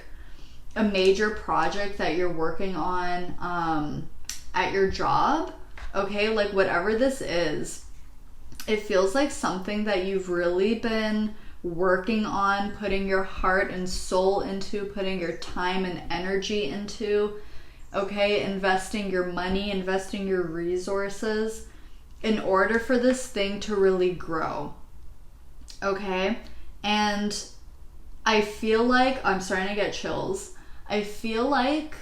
Speaker 1: a major project that you're working on at your job. Okay, like whatever this is, it feels like something that you've really been working on, putting your heart and soul into, putting your time and energy into, okay, investing your money, investing your resources in order for this thing to really grow, okay? And I feel like, I'm starting to get chills, I feel like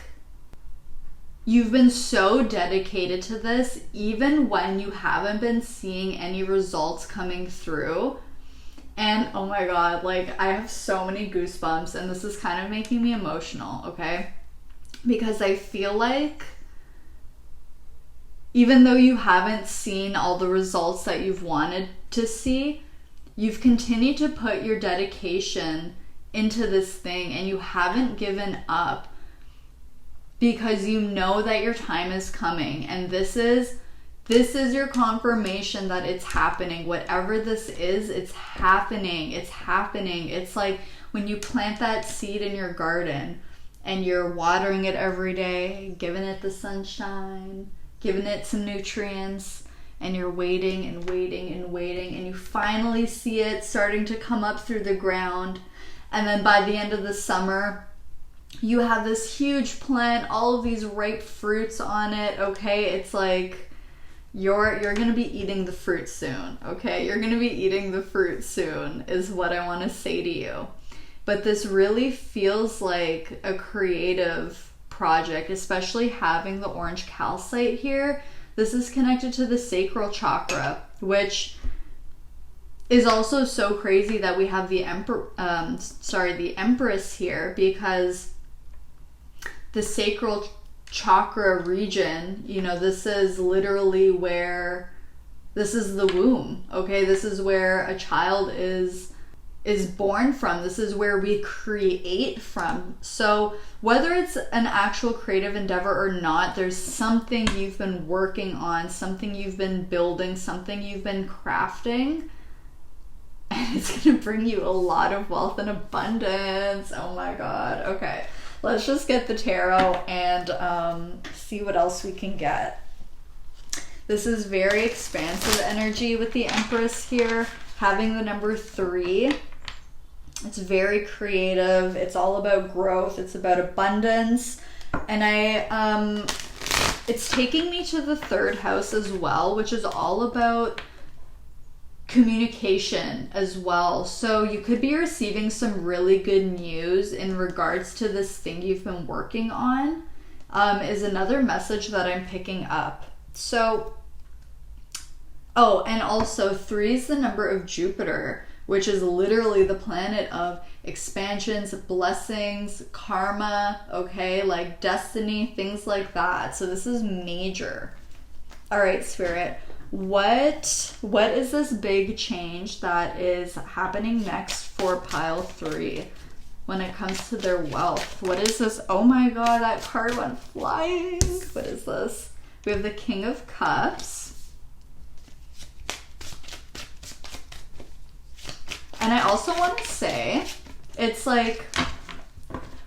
Speaker 1: you've been so dedicated to this even when you haven't been seeing any results coming through. And oh my god, like I have so many goosebumps, and this is kind of making me emotional, okay? Because I feel like even though you haven't seen all the results that you've wanted to see, you've continued to put your dedication into this thing, and you haven't given up because you know that your time is coming, and this is This is your confirmation that it's happening. Whatever this is, it's happening. It's happening. It's like when you plant that seed in your garden and you're watering it every day, giving it the sunshine, giving it some nutrients, and you're waiting and waiting and waiting, and you finally see it starting to come up through the ground. And then by the end of the summer, you have this huge plant, all of these ripe fruits on it, okay? It's like you're gonna be eating the fruit soon, okay? You're gonna be eating the fruit soon is what I wanna say to you. But this really feels like a creative project, especially having the orange calcite here. This is connected to the sacral chakra, which is also so crazy that we have the Empress here, because the sacral chakra region, you know, this is literally where, this is the womb, okay? This is where a child is born from. This is where we create from. So whether it's an actual creative endeavor or not, there's something you've been working on, something you've been building, something you've been crafting, and it's gonna bring you a lot of wealth and abundance. Oh my God. Okay, let's just get the tarot and see what else we can get. This is very expansive energy with the Empress here, having the number 3. It's very creative. It's all about growth. It's about abundance. And it's taking me to the 3rd house as well, which is all about communication as well. So you could be receiving some really good news in regards to this thing you've been working on, is another message that I'm picking up. So, oh, and also 3 is the number of Jupiter, which is literally the planet of expansions, blessings, karma, okay, like destiny, things like that. So this is major. All right, Spirit, what is this big change that is happening next for pile 3 when it comes to their wealth? What is this? Oh my God, that card went flying. What is this? We have the King of Cups. And I also want to say, it's like,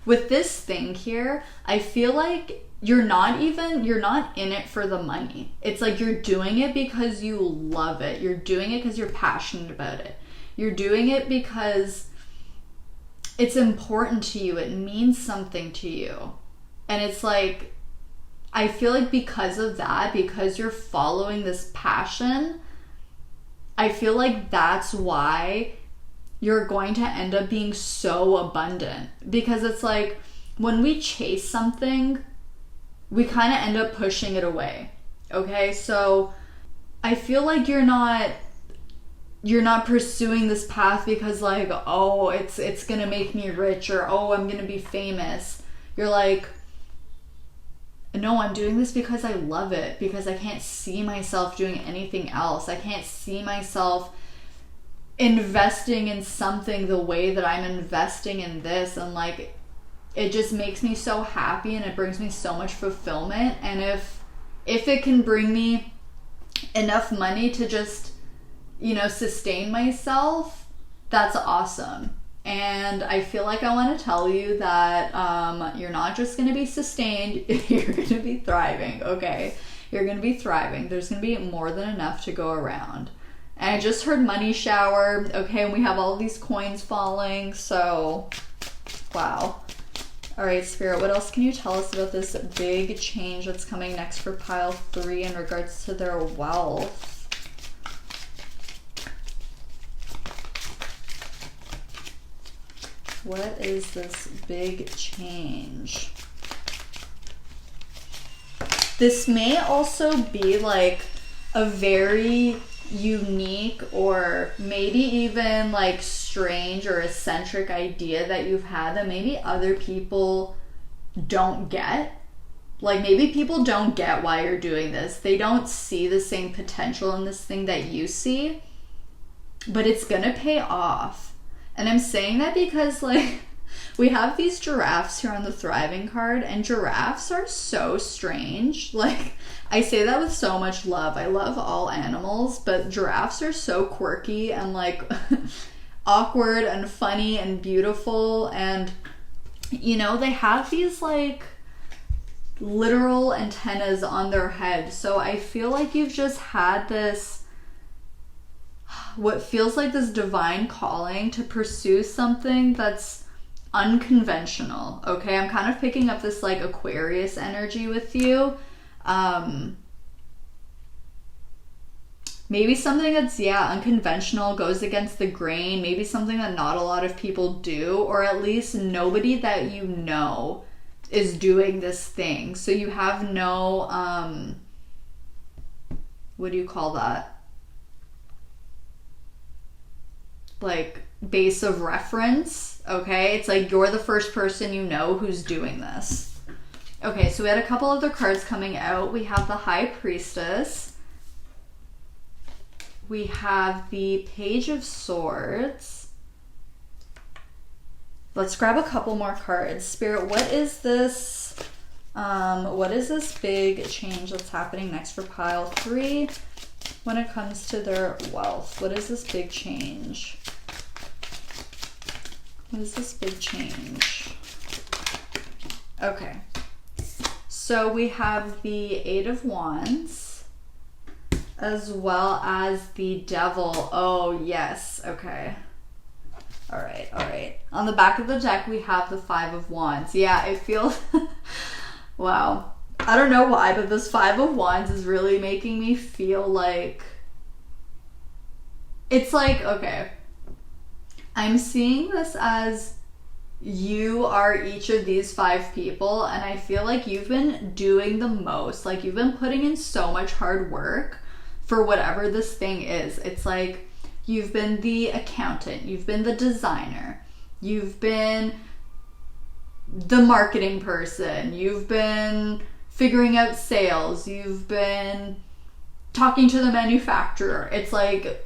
Speaker 1: with this thing here, I feel like you're not in it for the money. It's like you're doing it because you love it. You're doing it because you're passionate about it. You're doing it because it's important to you. It means something to you. And it's like, I feel like because of that, because you're following this passion, I feel like that's why you're going to end up being so abundant. Because it's like, when we chase something, we kind of end up pushing it away. Okay, so I feel like you're not pursuing this path because like, oh, it's gonna make me rich, or oh, I'm gonna be famous. You're like, no, I'm doing this because I love it, because I can't see myself doing anything else. I can't see myself investing in something the way that I'm investing in this, and like, it just makes me so happy and it brings me so much fulfillment. And if it can bring me enough money to just, you know, sustain myself, that's awesome. And I feel like I want to tell you that you're not just going to be sustained, you're going to be thriving, okay? You're going to be thriving. There's going to be more than enough to go around. And I just heard money shower, okay, and we have all these coins falling, so wow. All right, Spirit, what else can you tell us about this big change that's coming next for pile 3 in regards to their wealth? What is this big change? This may also be like a very unique or maybe even like strange or eccentric idea that you've had that maybe other people don't get. Like, maybe people don't get why you're doing this. They don't see the same potential in this thing that you see, but it's gonna pay off. And I'm saying that because, like, We have these giraffes here on the thriving card, and giraffes are so strange. Like, I say that with so much love. I love all animals, but giraffes are so quirky and like awkward and funny and beautiful. And, you know, they have these like literal antennas on their head. So I feel like you've just had this, what feels like this divine calling to pursue something that's unconventional. Okay, I'm kind of picking up this like Aquarius energy with you. Maybe something that's, yeah, unconventional, goes against the grain, maybe something that not a lot of people do, or at least nobody that you know is doing this thing. So you have no, what do you call that? Like base of reference, okay? It's like you're the first person you know who's doing this. Okay, so we had a couple other cards coming out. We have the High Priestess. We have the Page of Swords. Let's grab a couple more cards. Spirit, what is this big change that's happening next for pile 3 when it comes to their wealth? What is this big change? What is this big change? Okay. So we have the Eight of Wands as well as the Devil. Oh, yes. Okay. All right. On the back of the deck, we have the Five of Wands. Yeah, it feels... Wow. I don't know why, but this Five of Wands is really making me feel like... It's like, okay, I'm seeing this as you are each of these 5 people, and I feel like you've been doing the most. Like, you've been putting in so much hard work for whatever this thing is. It's like you've been the accountant, you've been the designer, you've been the marketing person, you've been figuring out sales, you've been talking to the manufacturer. It's like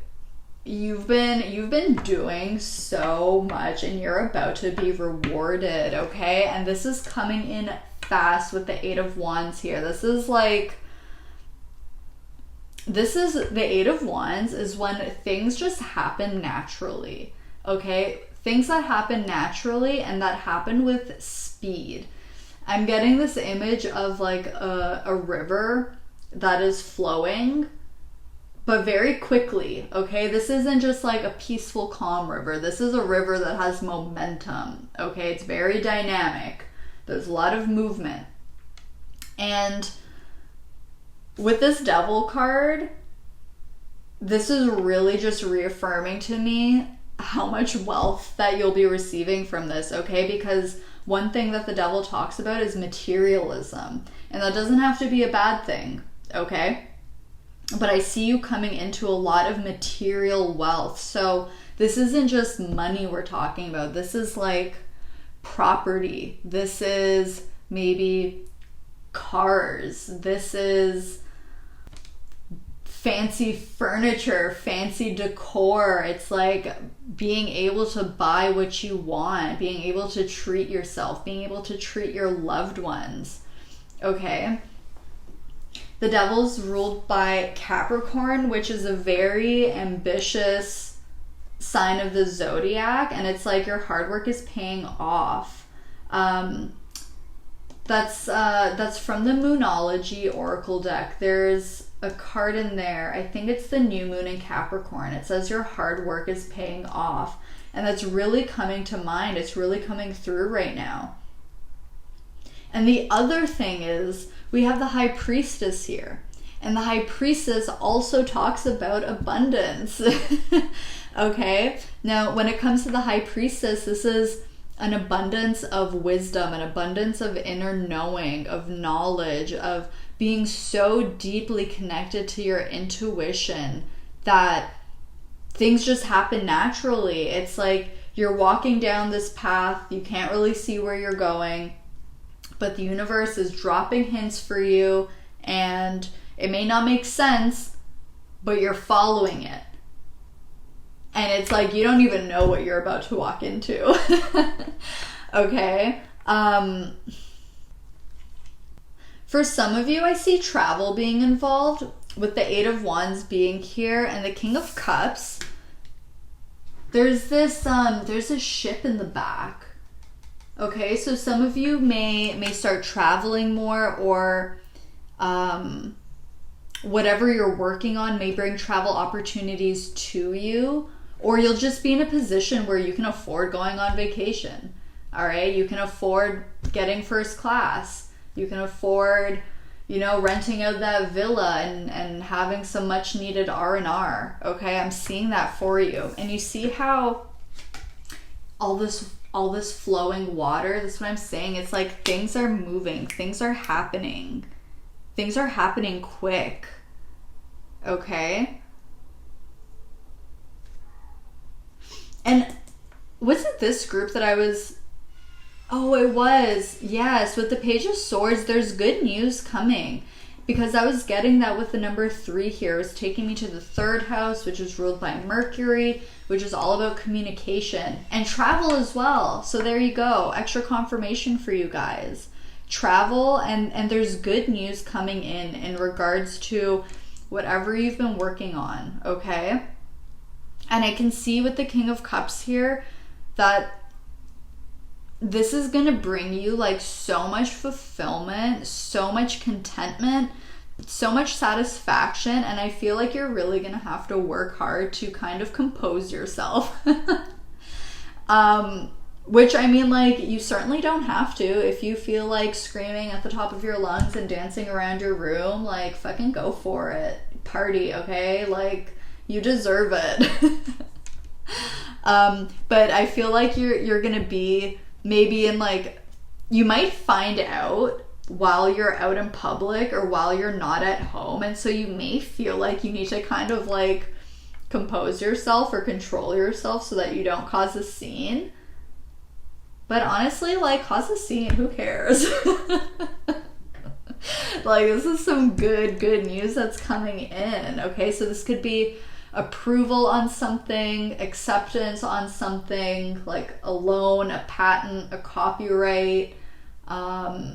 Speaker 1: you've been doing so much, and you're about to be rewarded, okay? And this is coming in fast with the Eight of Wands here. The Eight of Wands is when things just happen naturally, okay? Things that happen naturally and that happen with speed. I'm getting this image of like a river that is flowing, but very quickly, okay? This isn't just like a peaceful, calm river. This is a river that has momentum, okay? It's very dynamic. There's a lot of movement. And with this Devil card, this is really just reaffirming to me how much wealth that you'll be receiving from this, okay? Because one thing that the Devil talks about is materialism. And that doesn't have to be a bad thing, okay? But I see you coming into a lot of material wealth. So this isn't just money we're talking about. This is like property. This is maybe cars. This is fancy furniture, fancy decor. It's like being able to buy what you want, being able to treat yourself, being able to treat your loved ones, okay? The Devil's ruled by Capricorn, which is a very ambitious sign of the zodiac, and it's like your hard work is paying off. That's from the Moonology Oracle deck. There's a card in there. I think it's the new moon in Capricorn. It says your hard work is paying off, and that's really coming to mind. It's really coming through right now. And the other thing is, we have the High Priestess here. And the High Priestess also talks about abundance. Okay? Now, when it comes to the High Priestess, this is an abundance of wisdom, an abundance of inner knowing, of knowledge, of being so deeply connected to your intuition that things just happen naturally. It's like you're walking down this path, you can't really see where you're going, but the universe is dropping hints for you, and it may not make sense, but you're following it. And it's like you don't even know what you're about to walk into. Okay. For some of you, I see travel being involved, with the Eight of Wands being here and the King of Cups. There's this ship in the back. Okay, so some of you may start traveling more, or whatever you're working on may bring travel opportunities to you, or you'll just be in a position where you can afford going on vacation. All right, you can afford getting first class. You can afford, renting out that villa and having some much needed R&R. Okay, I'm seeing that for you. And you see how all this flowing water, that's what I'm saying. It's like things are moving, things are happening. Things are happening quick. Okay? And was it this group that I was... Oh, it was. Yes, with the Page of Swords, there's good news coming. Because I was getting that with the number 3 here. It was taking me to the 3rd house, which is ruled by Mercury, which is all about communication. And travel as well. So there you go. Extra confirmation for you guys. Travel, and there's good news coming in regards to whatever you've been working on, okay? And I can see with the King of Cups here that this is going to bring you like so much fulfillment, so much contentment, so much satisfaction, and I feel like you're really going to have to work hard to kind of compose yourself. Which, I mean, like, you certainly don't have to. If you feel like screaming at the top of your lungs and dancing around your room, like, fucking go for it. Party, okay? Like, you deserve it. But I feel like you're gonna be maybe in, like, you might find out while you're out in public or while you're not at home, and so you may feel like you need to kind of, like, compose yourself or control yourself so that you don't cause a scene. But honestly, like, cause a scene, who cares? Like, this is some good news that's coming in, okay? So this could be approval on something, acceptance on something, like a loan, a patent, a copyright, a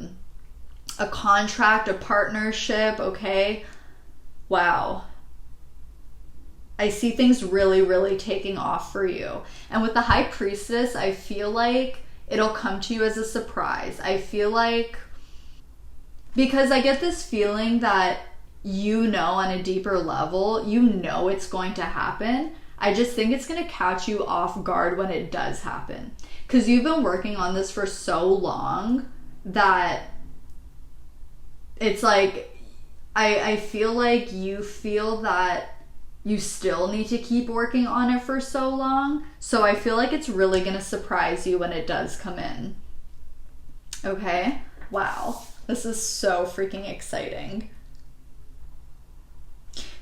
Speaker 1: contract, a partnership, okay? Wow. I see things really taking off for you. And with the High Priestess, I feel like it'll come to you as a surprise. I feel like, because I get this feeling that on a deeper level, it's going to happen. I just think it's going to catch you off guard when it does happen. Because you've been working on this for so long that it's like, I feel like you feel that you still need to keep working on it for so long. So I feel like it's really going to surprise you when it does come in. Okay? Wow. This is so freaking exciting.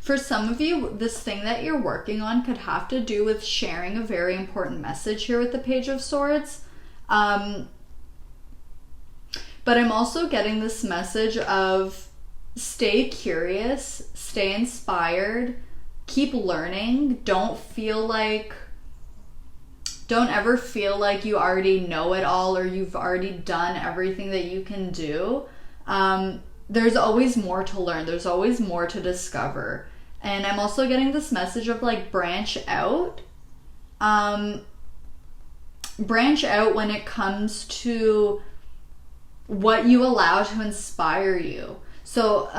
Speaker 1: For some of you, this thing that you're working on could have to do with sharing a very important message here with the Page of Swords. But I'm also getting this message of stay curious, stay inspired, keep learning. Don't ever feel like you already know it all or you've already done everything that you can do. There's always more to learn. There's always more to discover. And I'm also getting this message of, like, branch out. Branch out when it comes to what you allow to inspire you. So,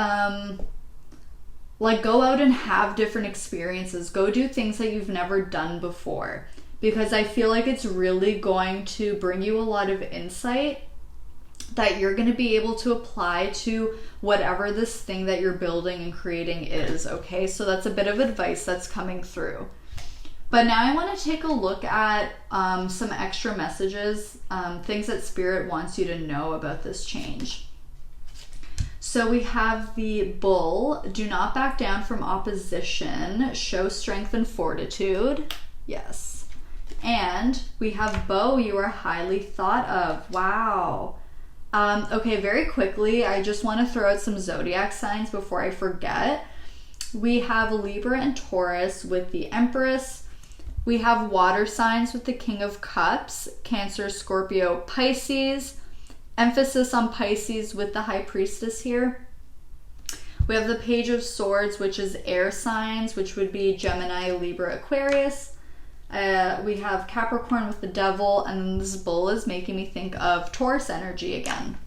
Speaker 1: like, go out and have different experiences. Go do things that you've never done before. Because I feel like it's really going to bring you a lot of insight that you're going to be able to apply to whatever this thing that you're building and creating is, okay? So that's a bit of advice that's coming through. But now I want to take a look at some extra messages, things that Spirit wants you to know about this change. So we have the Bull. Do not back down from opposition. Show strength and fortitude. Yes. And we have Bow. You are highly thought of. Wow. Okay, very quickly, I just want to throw out some zodiac signs before I forget. We have Libra and Taurus with the Empress, We have water signs with the King of Cups, Cancer, Scorpio, Pisces. Emphasis on Pisces with the High Priestess here. We have the Page of Swords, which is air signs, which would be Gemini, Libra, Aquarius. We have Capricorn with the Devil, and then this bull is making me think of Taurus energy again.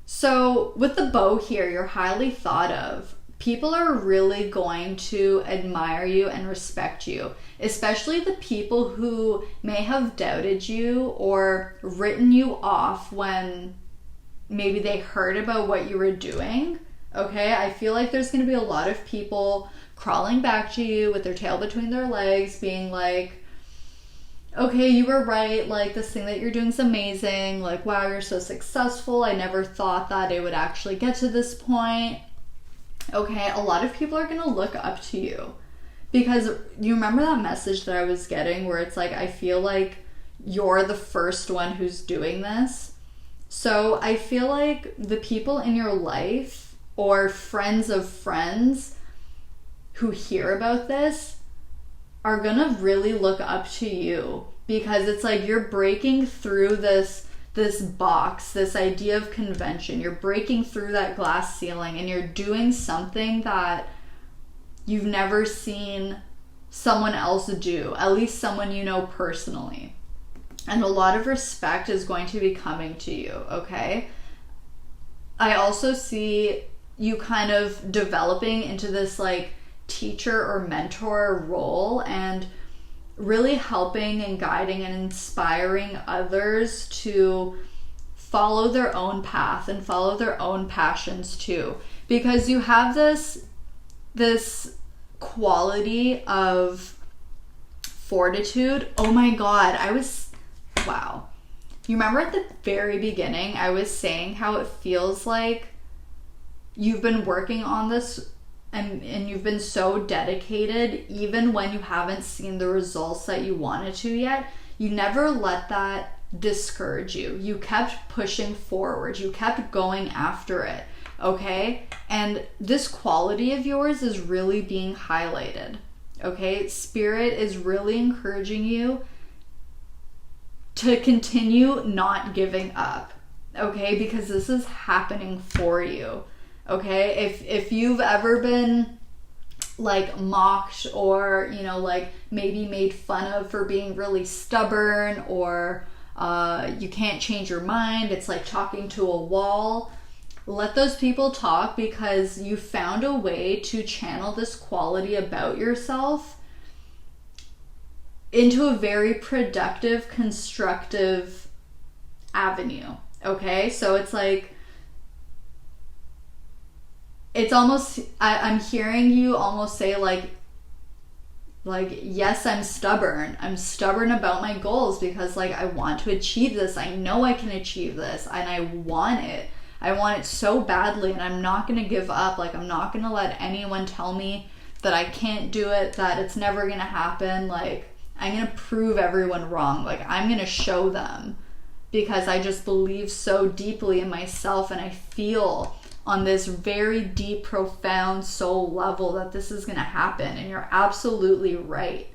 Speaker 1: So with the bow here, you're highly thought of. People are really going to admire you and respect you, especially the people who may have doubted you or written you off when maybe they heard about what you were doing. Okay, I feel like there's going to be a lot of people crawling back to you with their tail between their legs, being like, okay, you were right, like this thing that you're doing is amazing, like wow, you're so successful, I never thought that it would actually get to this point. Okay, a lot of people are going to look up to you because you remember that message that I was getting where it's like, I feel like you're the first one who's doing this. So I feel like the people in your life or friends of friends who hear about this are going to really look up to you because it's like you're breaking through this box, this idea of convention. You're breaking through that glass ceiling and you're doing something that you've never seen someone else do, at least someone you know personally. And a lot of respect is going to be coming to you, okay? I also see you kind of developing into this like teacher or mentor role and really helping and guiding and inspiring others to follow their own path and follow their own passions too, because you have this quality of fortitude. Oh my god, wow. You remember at the very beginning I was saying how it feels like you've been working on this and you've been so dedicated even when you haven't seen the results that you wanted to yet. You never let that discourage you. You kept pushing forward. You kept going after it, okay? And this quality of yours is really being highlighted, okay? Spirit is really encouraging you to continue not giving up, okay? Because this is happening for you. Okay, if you've ever been like mocked or, you know, like maybe made fun of for being really stubborn or you can't change your mind, it's like talking to a wall, let those people talk because you found a way to channel this quality about yourself into a very productive, constructive avenue. Okay, so it's like, it's almost, I'm hearing you almost say like, yes, I'm stubborn. I'm stubborn about my goals because like I want to achieve this. I know I can achieve this and I want it. I want it so badly and I'm not going to give up. Like I'm not going to let anyone tell me that I can't do it, that it's never going to happen. Like I'm going to prove everyone wrong. Like I'm going to show them because I just believe so deeply in myself and I feel on this very deep, profound soul level that this is going to happen. And you're absolutely right.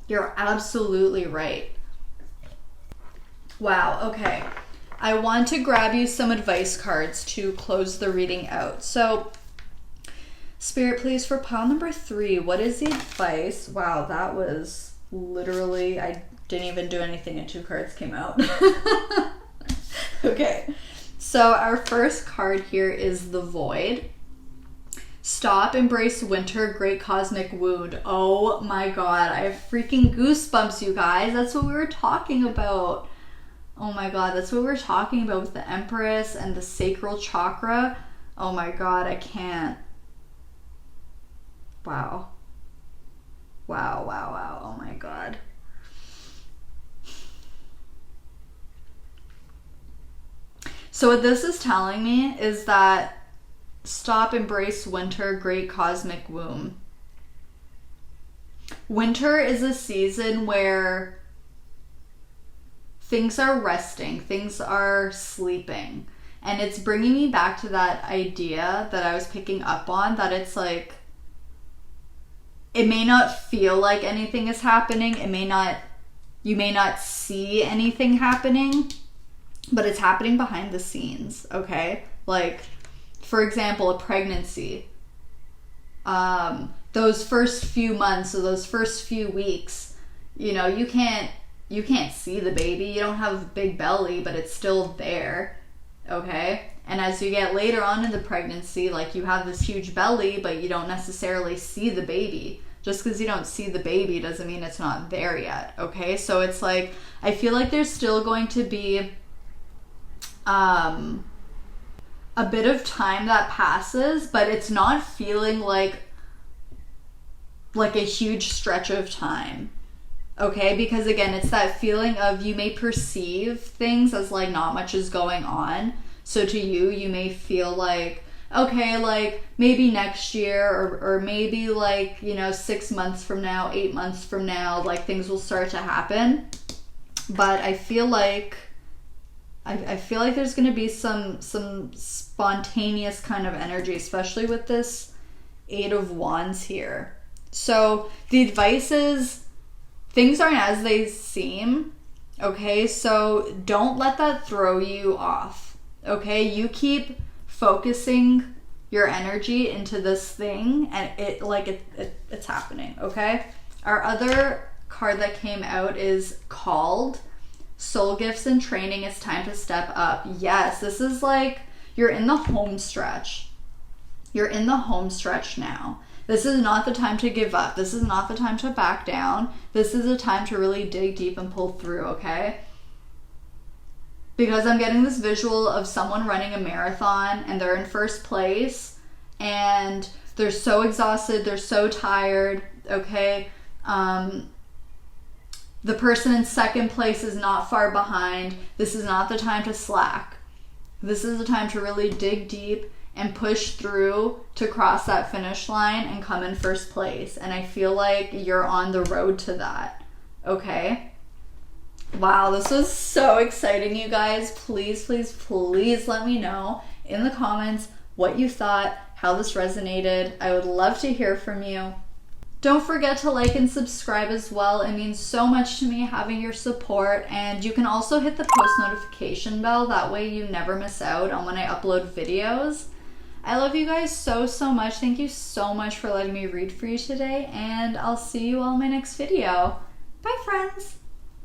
Speaker 1: You're absolutely right. Wow, okay. I want to grab you some advice cards to close the reading out. So, Spirit, please, for pile number 3, what is the advice? Wow, that was literally, I didn't even do anything and 2 cards came out. Okay. So our first card here is the Void. Stop, embrace winter, great cosmic wound. Oh my god, I have freaking goosebumps, you guys. That's what we were talking about. Oh my god, that's what we were talking about with the Empress and the sacral chakra. Oh my god, I can't. Wow. Wow, wow, wow. Oh my god. So what this is telling me is that stop, embrace winter, great cosmic womb. Winter is a season where things are resting, things are sleeping. And it's bringing me back to that idea that I was picking up on, that it's like it may not feel like anything is happening. You may not see anything happening, but it's happening behind the scenes, okay? Like, for example, a pregnancy. Those first few months or those first few weeks, you know, you can't see the baby. You don't have a big belly, but it's still there, okay? And as you get later on in the pregnancy, like, you have this huge belly, but you don't necessarily see the baby. Just because you don't see the baby doesn't mean it's not there yet, okay? So it's like, I feel like there's still going to be a bit of time that passes, but it's not feeling like a huge stretch of time, okay? Because again, it's that feeling of, you may perceive things as like not much is going on. So to you may feel like, okay, like maybe next year or maybe like, you know, 6 months from now, 8 months from now, like things will start to happen. But I feel like there's going to be some spontaneous kind of energy, especially with this 8 of Wands here. So the advice is, things aren't as they seem, okay? So don't let that throw you off, okay? You keep focusing your energy into this thing, and it's happening, okay? Our other card that came out is Called. Soul gifts and training, it's time to step up. Yes, this is like, you're in the home stretch. You're in the home stretch now. This is not the time to give up. This is not the time to back down. This is a time to really dig deep and pull through, okay? Because I'm getting this visual of someone running a marathon and they're in first place and they're so exhausted, they're so tired, okay? The person in second place is not far behind. This is not the time to slack. This is the time to really dig deep and push through to cross that finish line and come in first place. And I feel like you're on the road to that, okay? Wow, this was so exciting, you guys. Please, please, please let me know in the comments what you thought, how this resonated. I would love to hear from you. Don't forget to like and subscribe as well. It means so much to me having your support. And you can also hit the post notification bell. That way you never miss out on when I upload videos. I love you guys so, so much. Thank you so much for letting me read for you today. And I'll see you all in my next video. Bye, friends.